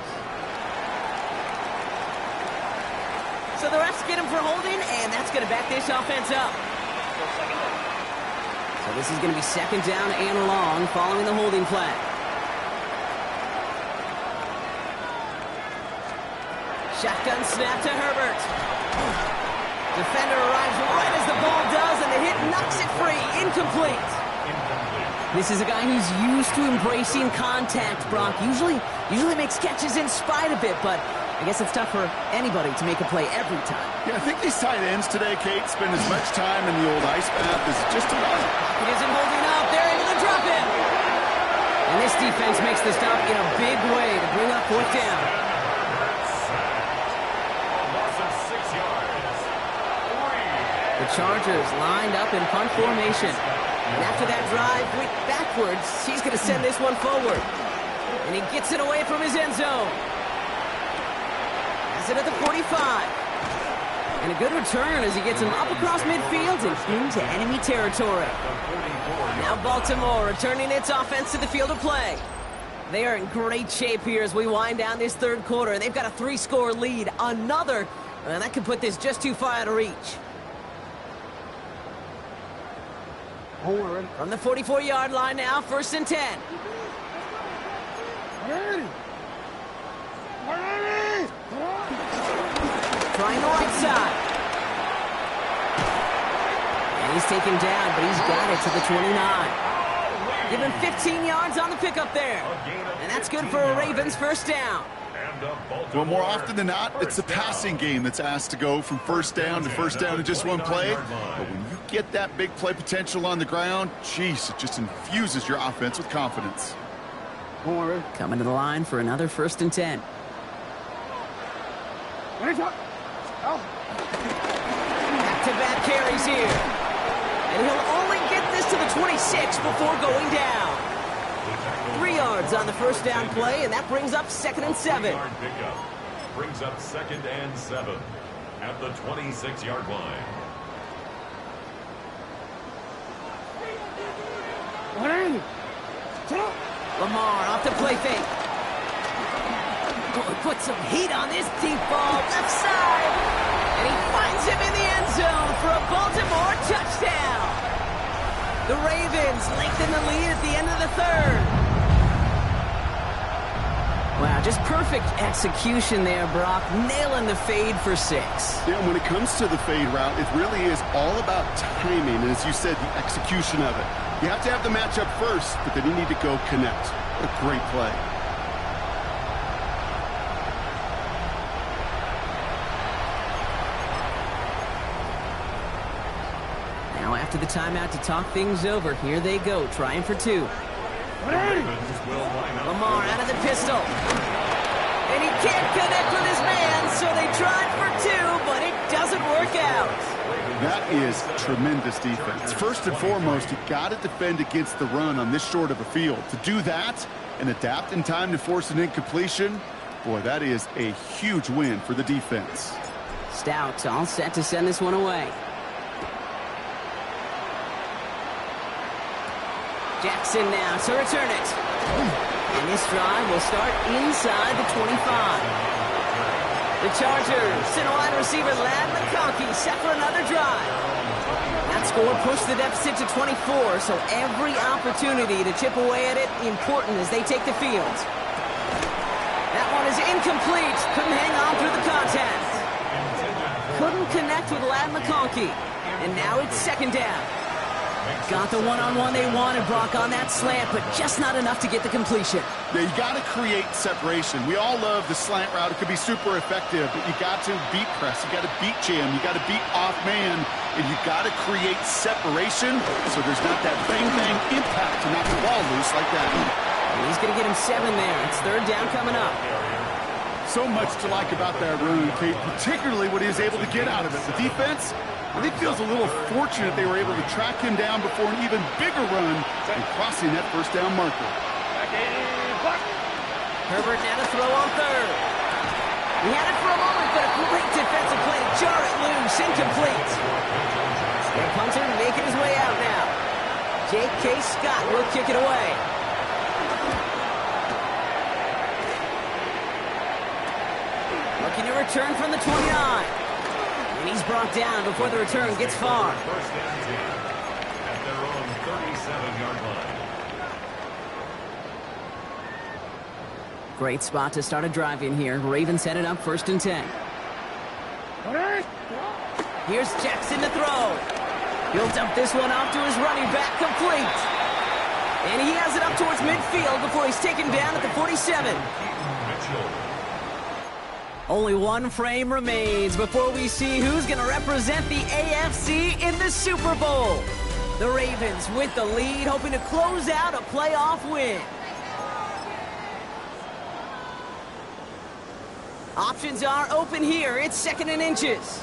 So the refs get him for holding, and that's going to back this offense up. So this is going to be 2nd down and long following the holding flag. Shotgun snap to Herbert. Defender arrives right as the ball does, and the hit knocks it free. Incomplete. This is a guy who's used to embracing contact, Brock. Usually makes catches in spite of it, but I guess it's tough for anybody to make a play every time. Yeah, I think these tight ends today, Kate, spend as much time in the old ice bath as just about. It isn't holding up. They're into the drop-in. And this defense makes the stop in a big way to bring up fourth down. Loss of 6 yards. 3. The Chargers lined up in punt formation. And after that drive went backwards, he's going to send this one forward. And he gets it away from his end zone. Has it at the 45. And a good return as he gets him up across midfield and into enemy territory. Now Baltimore returning its offense to the field of play. They are in great shape here as we wind down this third quarter. And they've got a 3-score lead. Another, and that could put this just too far out of reach. From the 44-yard line now, 1st and 10. Trying the right side. And he's taken down, but he's got it to the 29. Give him 15 yards on the pickup there. And that's good for a Ravens first down. Well, more often than not, it's the passing game that's asked to go from first down to first down in just one play. But when you get that big play potential on the ground, geez, it just infuses your offense with confidence. Coming to the line for another 1st and 10. Back-to-back carries here. And he'll only get this to the 26 before going down. 3 yards on the first down play, and that brings up 2nd and 7. Brings up 2nd and 7 at the 26-yard line. Lamar off the play fake. Oh, put some heat on this deep ball, left side. And he finds him in the end zone for a Baltimore touchdown. The Ravens lengthen the lead at the end of the third. Wow, just perfect execution there, Brock. Nailing the fade for 6. Yeah, when it comes to the fade route, it really is all about timing. And as you said, the execution of it. You have to have the matchup first, but then you need to go connect. What a great play. Now after the timeout to talk things over, here they go, trying for 2. Lamar out of the pistol. And he can't connect with his man, so they tried for 2, but it doesn't work out. That is tremendous defense. First and foremost, you got to defend against the run on this short of a field. To do that and adapt in time to force an incompletion, boy, that is a huge win for the defense. Stout all set to send this one away. Jackson now to return it. And this drive will start inside the 25. The Chargers send a wide receiver, Ladd McConkey, set for another drive. That score pushed the deficit to 24, so every opportunity to chip away at it important as they take the field. That one is incomplete. Couldn't hang on through the contact. Couldn't connect with Ladd McConkey. And now it's 2nd down. Got the one-on-one they wanted, Brock, on that slant, but just not enough to get the completion. Yeah, you got to create separation. We all love the slant route. It could be super effective, but you got to beat press. You got to beat jam. You got to beat off man, and you got to create separation so there's not that bang-bang impact to knock the ball loose like that. And he's going to get him 7 there. It's 3rd down coming up. So much to like about that run, Kate, particularly what he was able to get out of it. The defense, I think, feels a little fortunate they were able to track him down before an even bigger run and crossing that first down marker. Herbert now to throw on 3rd. He had it for a moment, but a great defensive play to jar it loose, incomplete. The punter making his way out now. J.K. Scott will kick it away. Looking to return from the 29. And he's brought down before the return gets far. 1st and 10 at their own 37-yard line. Great spot to start a drive in here. Ravens headed up 1st and 10. Here's Jackson to throw. He'll dump this one off to his running back, complete. And he has it up towards midfield before he's taken down at the 47. Only one frame remains before we see who's going to represent the AFC in the Super Bowl. The Ravens with the lead, hoping to close out a playoff win. Options are open here. It's 2nd and inches.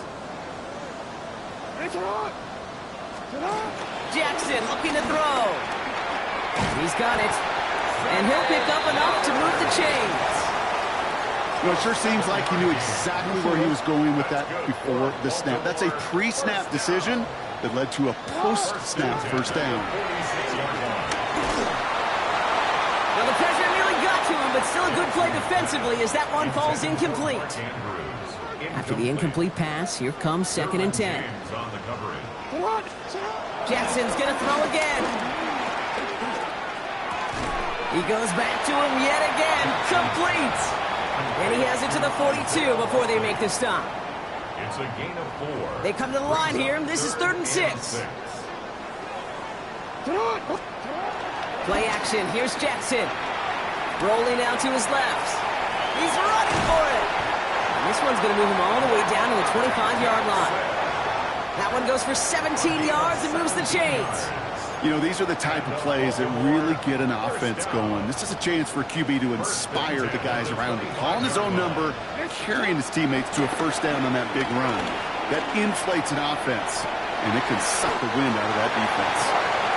Jackson looking to throw. He's got it. And he'll pick up enough to move the chains. You know, it sure seems like he knew exactly where he was going with that before the snap. That's a pre-snap decision that led to a post-snap first down. Well, the pressure nearly got to him, but still a good play defensively as that one falls incomplete. After the incomplete pass, here comes 2nd and 10. Jackson's going to throw again. He goes back to him yet again. Complete. And he has it to the 42 before they make the stop. It's a gain of 4. They come to the line here. This is 3rd and 6. Play action. Here's Jackson. Rolling out to his left. He's running for it. And this one's going to move him all the way down to the 25-yard line. That one goes for 17 yards and moves the chains. You know, these are the type of plays that really get an offense going. This is a chance for QB to inspire the guys around him. Calling his own number, carrying his teammates to a first down on that big run. That inflates an offense, and it can suck the wind out of that defense.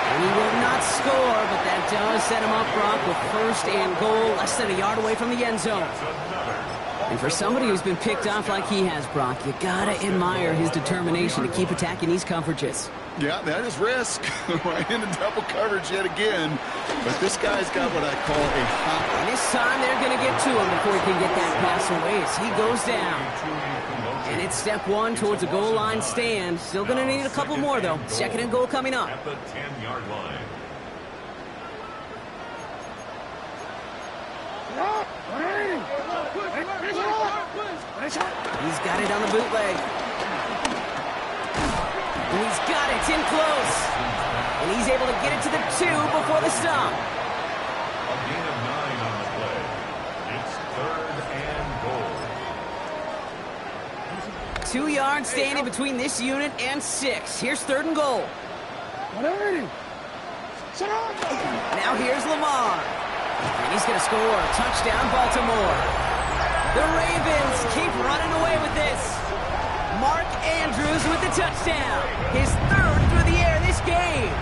And he will not score, but that does set him up, Brock, with 1st and goal, less than a yard away from the end zone. And for somebody who's been picked off like he has, Brock, you gotta admire his determination to keep attacking these coverages. Yeah, that is risk. Right into double coverage yet again. But this guy's got what I call a hot... And this time they're going to get to him before he can get that pass away as he goes down. And it's step 1 towards a goal line stand. Still going to need a couple more, though. 2nd and goal coming up. At the 10-yard line. He's got it on the bootleg. And he's got it in close. And he's able to get it to the 2 before the stop. A gain of 9 on the play. It's 3rd and goal. 2 yards standing between this unit and 6. Here's 3rd and goal. Now here's Lamar. And he's going to score. Touchdown, Baltimore. The Ravens keep running away with this. Mark Andrews with the touchdown. His 3rd through the air this game.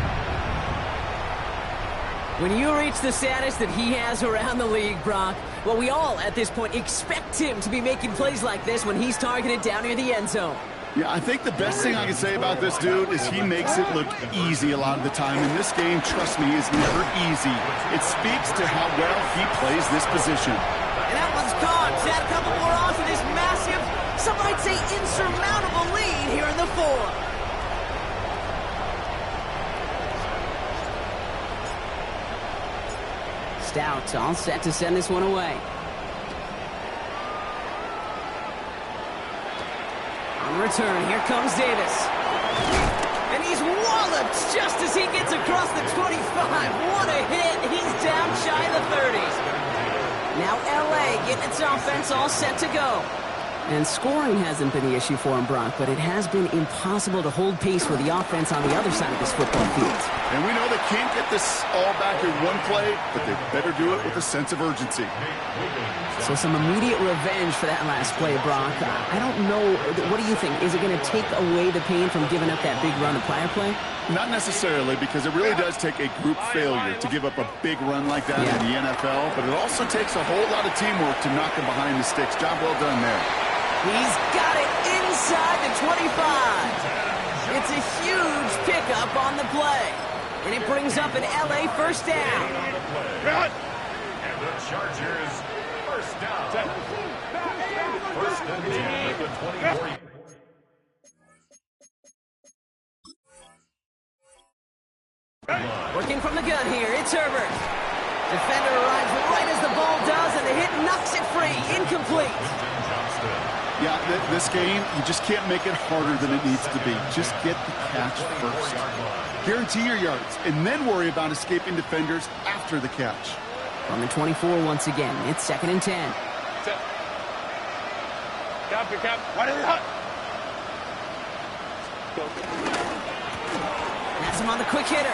When you reach the status that he has around the league, Brock, well, we all at this point expect him to be making plays like this when he's targeted down near the end zone. Yeah, I think the best thing I can say about this dude is he makes it look easy a lot of the time. And this game, trust me, is never easy. It speaks to how well he plays this position. And that one's caught. Add a couple more on to this massive, some might say insurmountable lead here in the 4th. Stout all set to send this one away. On return, here comes Davis. And he's walloped just as he gets across the 25. What a hit. He's down shy of the 30. Now LA getting its offense all set to go. And scoring hasn't been the issue for him, Brock, but it has been impossible to hold pace with the offense on the other side of this football field. And we know they can't get this all back in one play, but they better do it with a sense of urgency. So some immediate revenge for that last play, Brock. I don't know. What do you think? Is it going to take away the pain from giving up that big run the prior play? Not necessarily, because it really does take a group failure to give up a big run like that in the NFL, but it also takes a whole lot of teamwork to knock him behind the sticks. Job well done there. He's got it inside the 25. It's a huge pickup on the play. And it brings up an LA first down. And the Chargers first down. First and 10 at the 24. Working from the gun here, it's Herbert. Defender arrives right as the ball does, and the hit knocks it free. Incomplete. Yeah, this game, you just can't make it harder than it needs to be. Just get the catch first. Guarantee your yards, and then worry about escaping defenders after the catch. From the 24 once again, it's 2nd and 10. That's him on the quick hitter.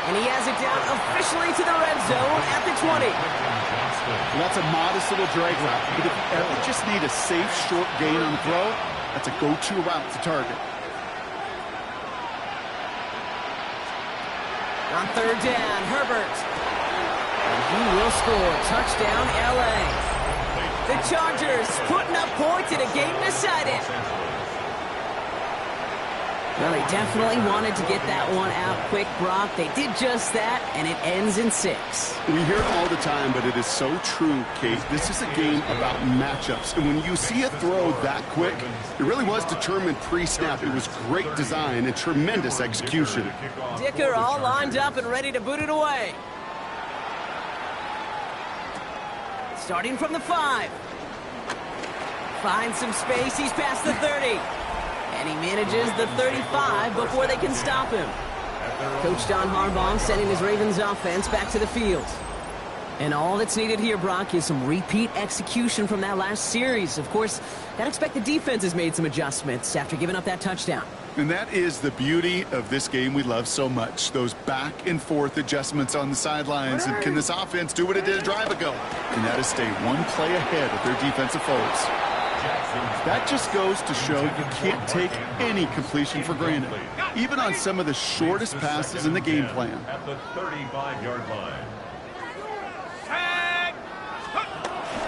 And he has it down officially to the red zone at the 20. And that's a modest little drag route. But if you ever just need a safe, short gain on the throw, that's a go-to route to target. On third down, Herbert. And he will score. Touchdown, L.A. The Chargers putting up points in a game decided. Well, they definitely wanted to get that one out quick, Brock. They did just that, and it ends in 6. We hear it all the time, but it is so true, Kate. This is a game about matchups. And when you see a throw that quick, it really was determined pre-snap. It was great design and tremendous execution. Dicker all lined up and ready to boot it away. Starting from the 5. Finds some space. He's past the 30. And he manages the 35 before they can stop him. Coach John Harbaugh sending his Ravens offense back to the field. And all that's needed here, Brock, is some repeat execution from that last series. Of course, gotta expect the defense has made some adjustments after giving up that touchdown. And that is the beauty of this game we love so much. Those back and forth adjustments on the sidelines. And can this offense do what it did a drive ago? And that is stay one play ahead of their defensive foes. That just goes to show you can't take any completion for granted, even on some of the shortest passes in the game plan. At the 35-yard line.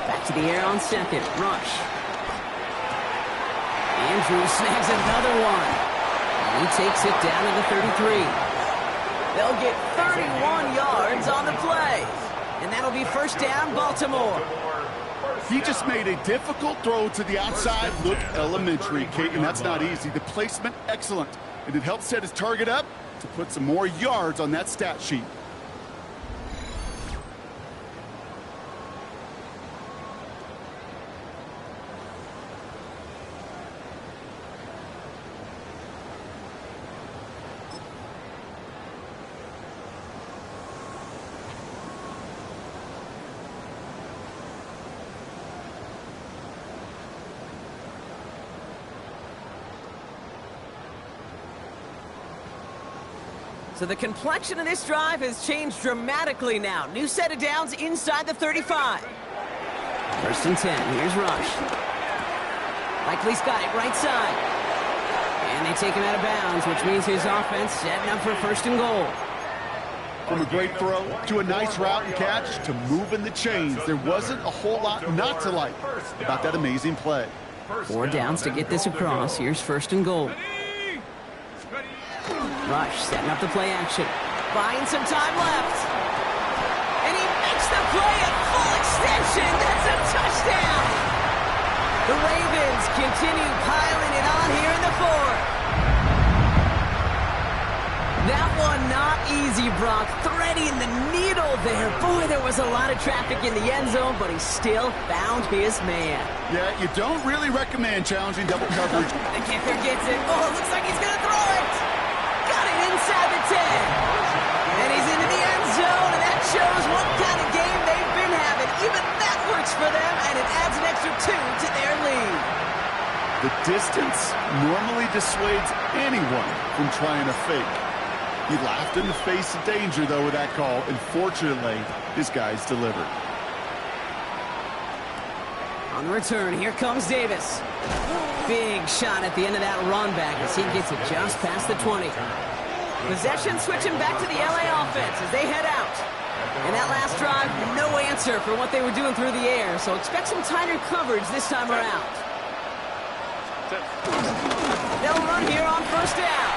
Back to the air on second. Rush. Andrews snags another one. And he takes it down to the 33. They'll get 31 yards on the play. And that'll be first down, Baltimore. He just made a difficult throw to the outside look elementary, Kate, and that's not easy. The placement, excellent. And it helped set his target up to put some more yards on that stat sheet. So the complexion of this drive has changed dramatically now. New set of downs inside the 35. First and 10. Here's Rush. Likely's got it right side. And they take him out of bounds, which means his offense setting up for first and goal. From a great throw to a nice route and catch to moving the chains, there wasn't a whole lot not to like about that amazing play. 4 downs to get this across. Here's first and goal. Rush setting up the play action. Buying some time left. And he makes the play at full extension. That's a touchdown. The Ravens continue piling it on here in the 4th. That one not easy, Brock. Threading the needle there. Boy, there was a lot of traffic in the end zone, but he still found his man. Yeah, you don't really recommend challenging double coverage. The kicker gets it. Oh, it looks like he's going to throw it. Got it inside the 10. And he's into the end zone, and that shows what kind of game they've been having. Even that works for them, and it adds an extra 2 to their lead. The distance normally dissuades anyone from trying a fake. He laughed in the face of danger, though, with that call, and fortunately, his guys delivered. On the return, here comes Davis. Big shot at the end of that run back as he gets it just past the 20. Possession switching back to the LA offense as they head out. And that last drive, no answer for what they were doing through the air, so expect some tighter coverage this time around. They'll run here on first down.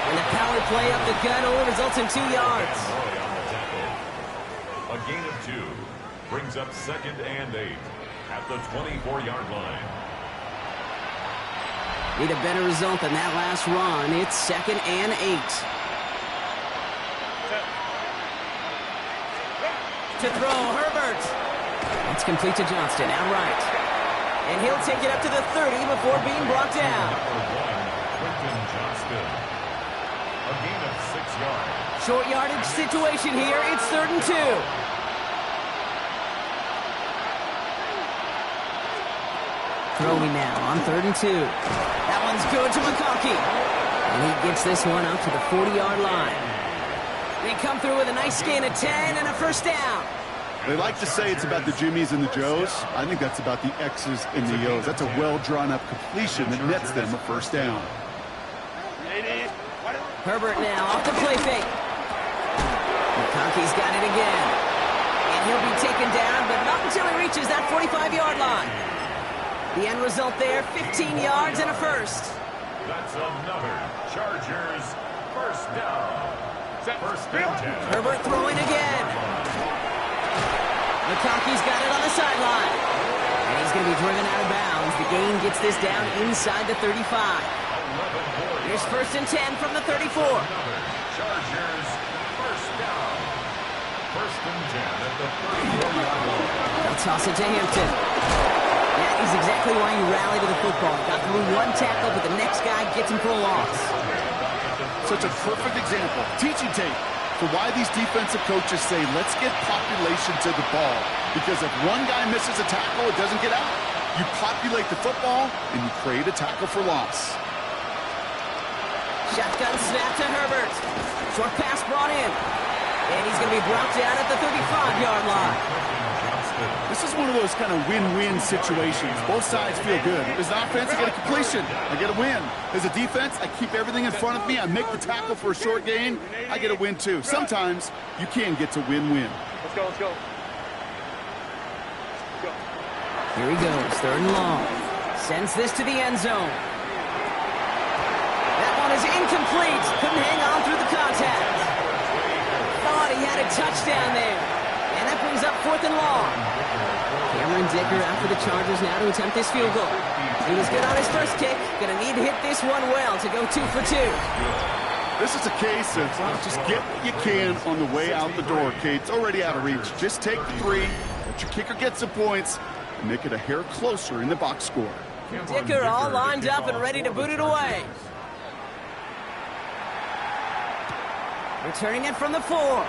And the power play up the gut only results in 2 yards. A gain of 2 brings up second and 8 at the 24-yard line. Need a better result than that last run. It's second and 8. To throw, Herbert. That's complete to Johnston, outright. And he'll take it up to the 30 before being brought down. Quentin Johnston. A gain of 6 yards. Short yardage situation here. It's 3rd and 2. throwing now on 3rd and 2. That one's good to McConkey. And he gets this one out to the 40-yard line. They come through with a nice gain of 10 and a first down. They like to say it's about the Jimmies and the Joes. I think that's about the X's and the O's. That's a well-drawn-up completion that nets them a first down. Herbert now off the play fake. McConkey's got it again. And he'll be taken down, but not until he reaches that 45-yard line. The end result there, 15 yards and a first. That's another Chargers first down. First and 10. Herbert throwing again. McConkey's got it on the sideline. And he's going to be driven out of bounds. The gain gets this down inside the 35. Here's first and 10 from the 34. Chargers first down. First and 10 at the 34-yard line. They'll toss it to Hampton. That is exactly why you rally to the football. Got through one tackle, but the next guy gets him for a loss. Such a perfect example, teaching tape, for why these defensive coaches say, let's get population to the ball. Because if one guy misses a tackle, it doesn't get out. You populate the football, and you create a tackle for loss. Shotgun snap to Herbert. Short pass brought in. And he's going to be brought down at the 35-yard line. This is one of those kind of win-win situations. Both sides feel good. As an offense, I get a completion. I get a win. As a defense, I keep everything in front of me. I make the tackle for a short gain. I get a win, too. Sometimes, you can get to win-win. Let's go, let's go. Here he goes, 3rd and long. Sends this to the end zone. That one is incomplete. Couldn't hang on through the contact. Thought he had a touchdown there. And that brings up 4th and long. Cameron Dicker out for the Chargers now to attempt this field goal. He was good on his first kick. Gonna need to hit this one well to go 2 for 2. This is a case of just get what you can on the way out the door, Kate. It's already out of reach. Just take the 3, let your kicker get some points, and make it a hair closer in the box score. Dicker all lined up and ready to boot it away. Returning it from the 4.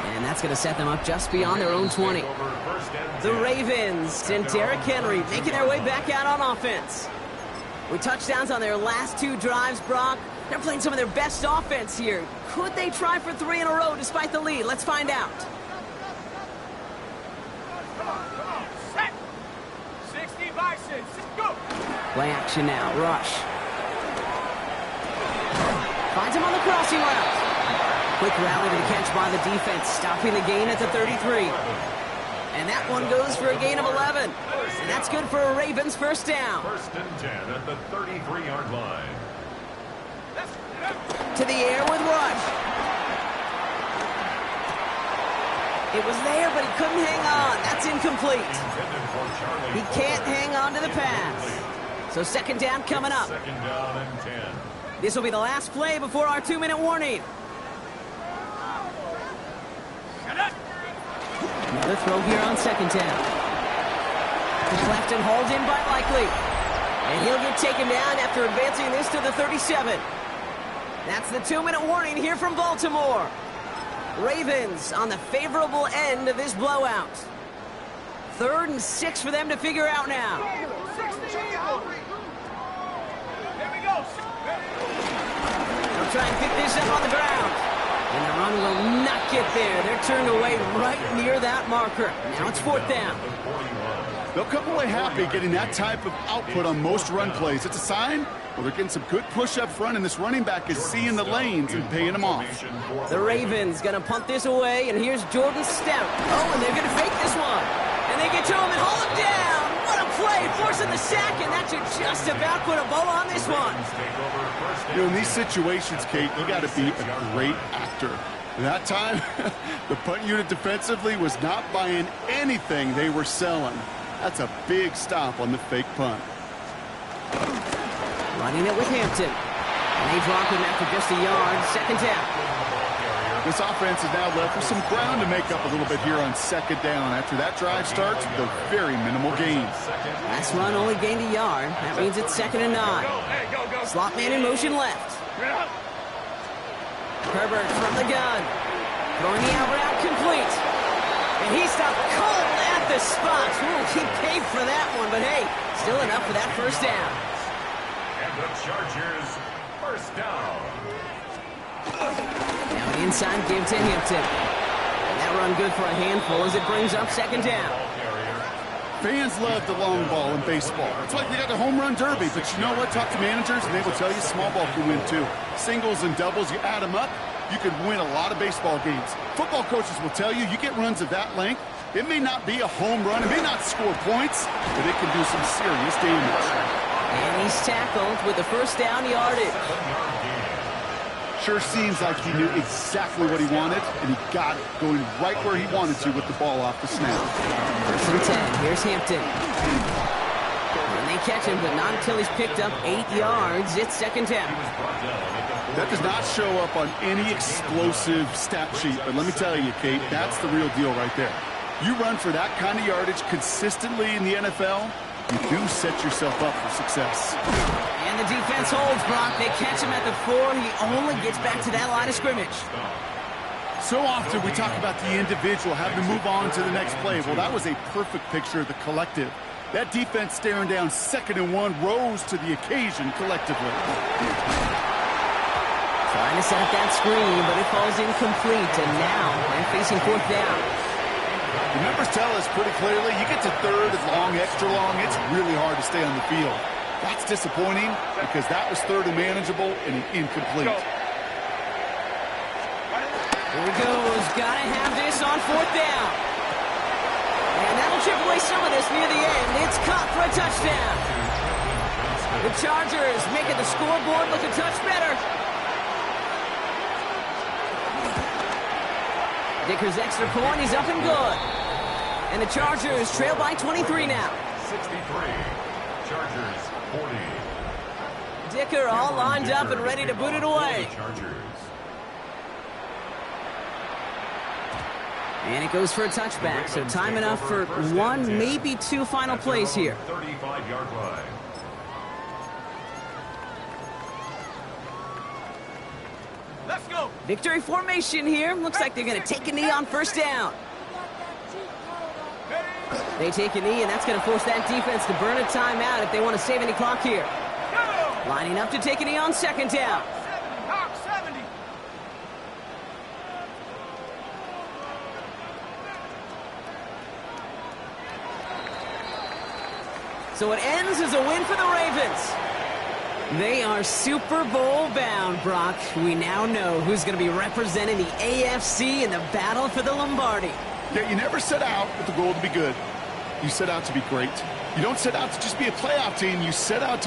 And that's going to set them up just beyond their own 20. The Ravens and Derrick Henry making their way back out on offense. With touchdowns on their last 2 drives, Brock, they're playing some of their best offense here. Could they try for 3 in a row despite the lead? Let's find out. Set. 60 by 6. Go. Play action now. Rush. Finds him on the crossing route. Quick rally to the catch by the defense, stopping the gain at the 33. And that one goes for a gain of 11. And that's good for a Ravens first down. First and 10 at the 33-yard line. To the air with Rush. It was there, but he couldn't hang on. That's incomplete. He can't hang on to the pass. So second down coming up. Second down and 10. This will be the last play before our 2-minute warning. Another throw here on second down. Left and hauled in by Likely. And he'll get taken down after advancing this to the 37. That's the 2-minute warning here from Baltimore. Ravens on the favorable end of this blowout. 3rd and 6 for them to figure out now. They'll try and pick this up on the ground. And the run will not get there. They're turned away right near that marker. Now it's 4th down. They'll come away happy getting that type of output on most run plays. It's a sign, well, they're getting some good push up front, and this running back is seeing the lanes and paying them off. The Ravens going to punt this away, and here's Jordan Stout. Oh, and they're going to fake this one. And they get to him and haul him down. What a play, forcing the sack, and that should just about put a bow on this one. You know, in these situations, Kate, you got to be a great actor. That time, the punt unit defensively was not buying anything they were selling. That's a big stop on the fake punt. Running it with Hampton. And they drop him after just a yard. Second down. This offense is now left with some ground to make up a little bit here on second down. After that drive starts, the very minimal gains. Last run only gained a yard. That means it's 2nd and 9. Slot man in motion left. Herbert from the gun. Throwing the out route complete. And he stopped cold at the spot. Ooh, he paid for that one, but hey, still enough for that first down. And the Chargers, first down. Now an inside give to Hampton. And that run good for a handful as it brings up second down. Fans love the long ball in baseball. It's like they got the home run derby, but you know what? Talk to managers, and they will tell you small ball can win too. Singles and doubles, you add them up, you can win a lot of baseball games. Football coaches will tell you, you get runs of that length, it may not be a home run, it may not score points, but it can do some serious damage. And he's tackled with the first down yardage. Sure seems like he knew exactly what he wanted, and he got it, going right where he wanted to with the ball off the snap. First and 10, here's Hampton. And they catch him, but not until he's picked up 8 yards. It's second down. That does not show up on any explosive stat sheet, but let me tell you, Kate, that's the real deal right there. You run for that kind of yardage consistently in the NFL, you do set yourself up for success. And the defense holds, Brock. They catch him at the 4. He only gets back to that line of scrimmage. So often we talk about the individual having to move on to the next play. Well, that was a perfect picture of the collective. That defense staring down 2nd and 1 rose to the occasion collectively. Trying to set up that screen, but it falls incomplete. And now they're facing 4th down. The numbers tell us pretty clearly, you get to 3rd and long, extra long, it's really hard to stay on the field. That's disappointing because that was 3rd and manageable and incomplete. Here he goes. Gotta have this on 4th down. And that'll chip away some of this near the end. It's caught for a touchdown. The Chargers making the scoreboard look a touch better. Dicker's extra point, he's up and good. And the Chargers trail by 23 now. 63. Chargers, 40. Dicker all lined up and ready to boot it away. Chargers. And it goes for a touchback, so time enough for 1, maybe 2 final plays here. 35-yard line. Let's go. Victory formation here. Looks like they're going to take a knee on first down. They take a knee, and that's going to force that defense to burn a timeout if they want to save any clock here. Lining up to take a knee on second down. 70. So it ends as a win for the Ravens. They are Super Bowl bound, Brock. We now know who's going to be representing the AFC in the battle for the Lombardi. Yeah, you never set out with the goal to be good. You set out to be great. You don't set out to just be a playoff team. You set out to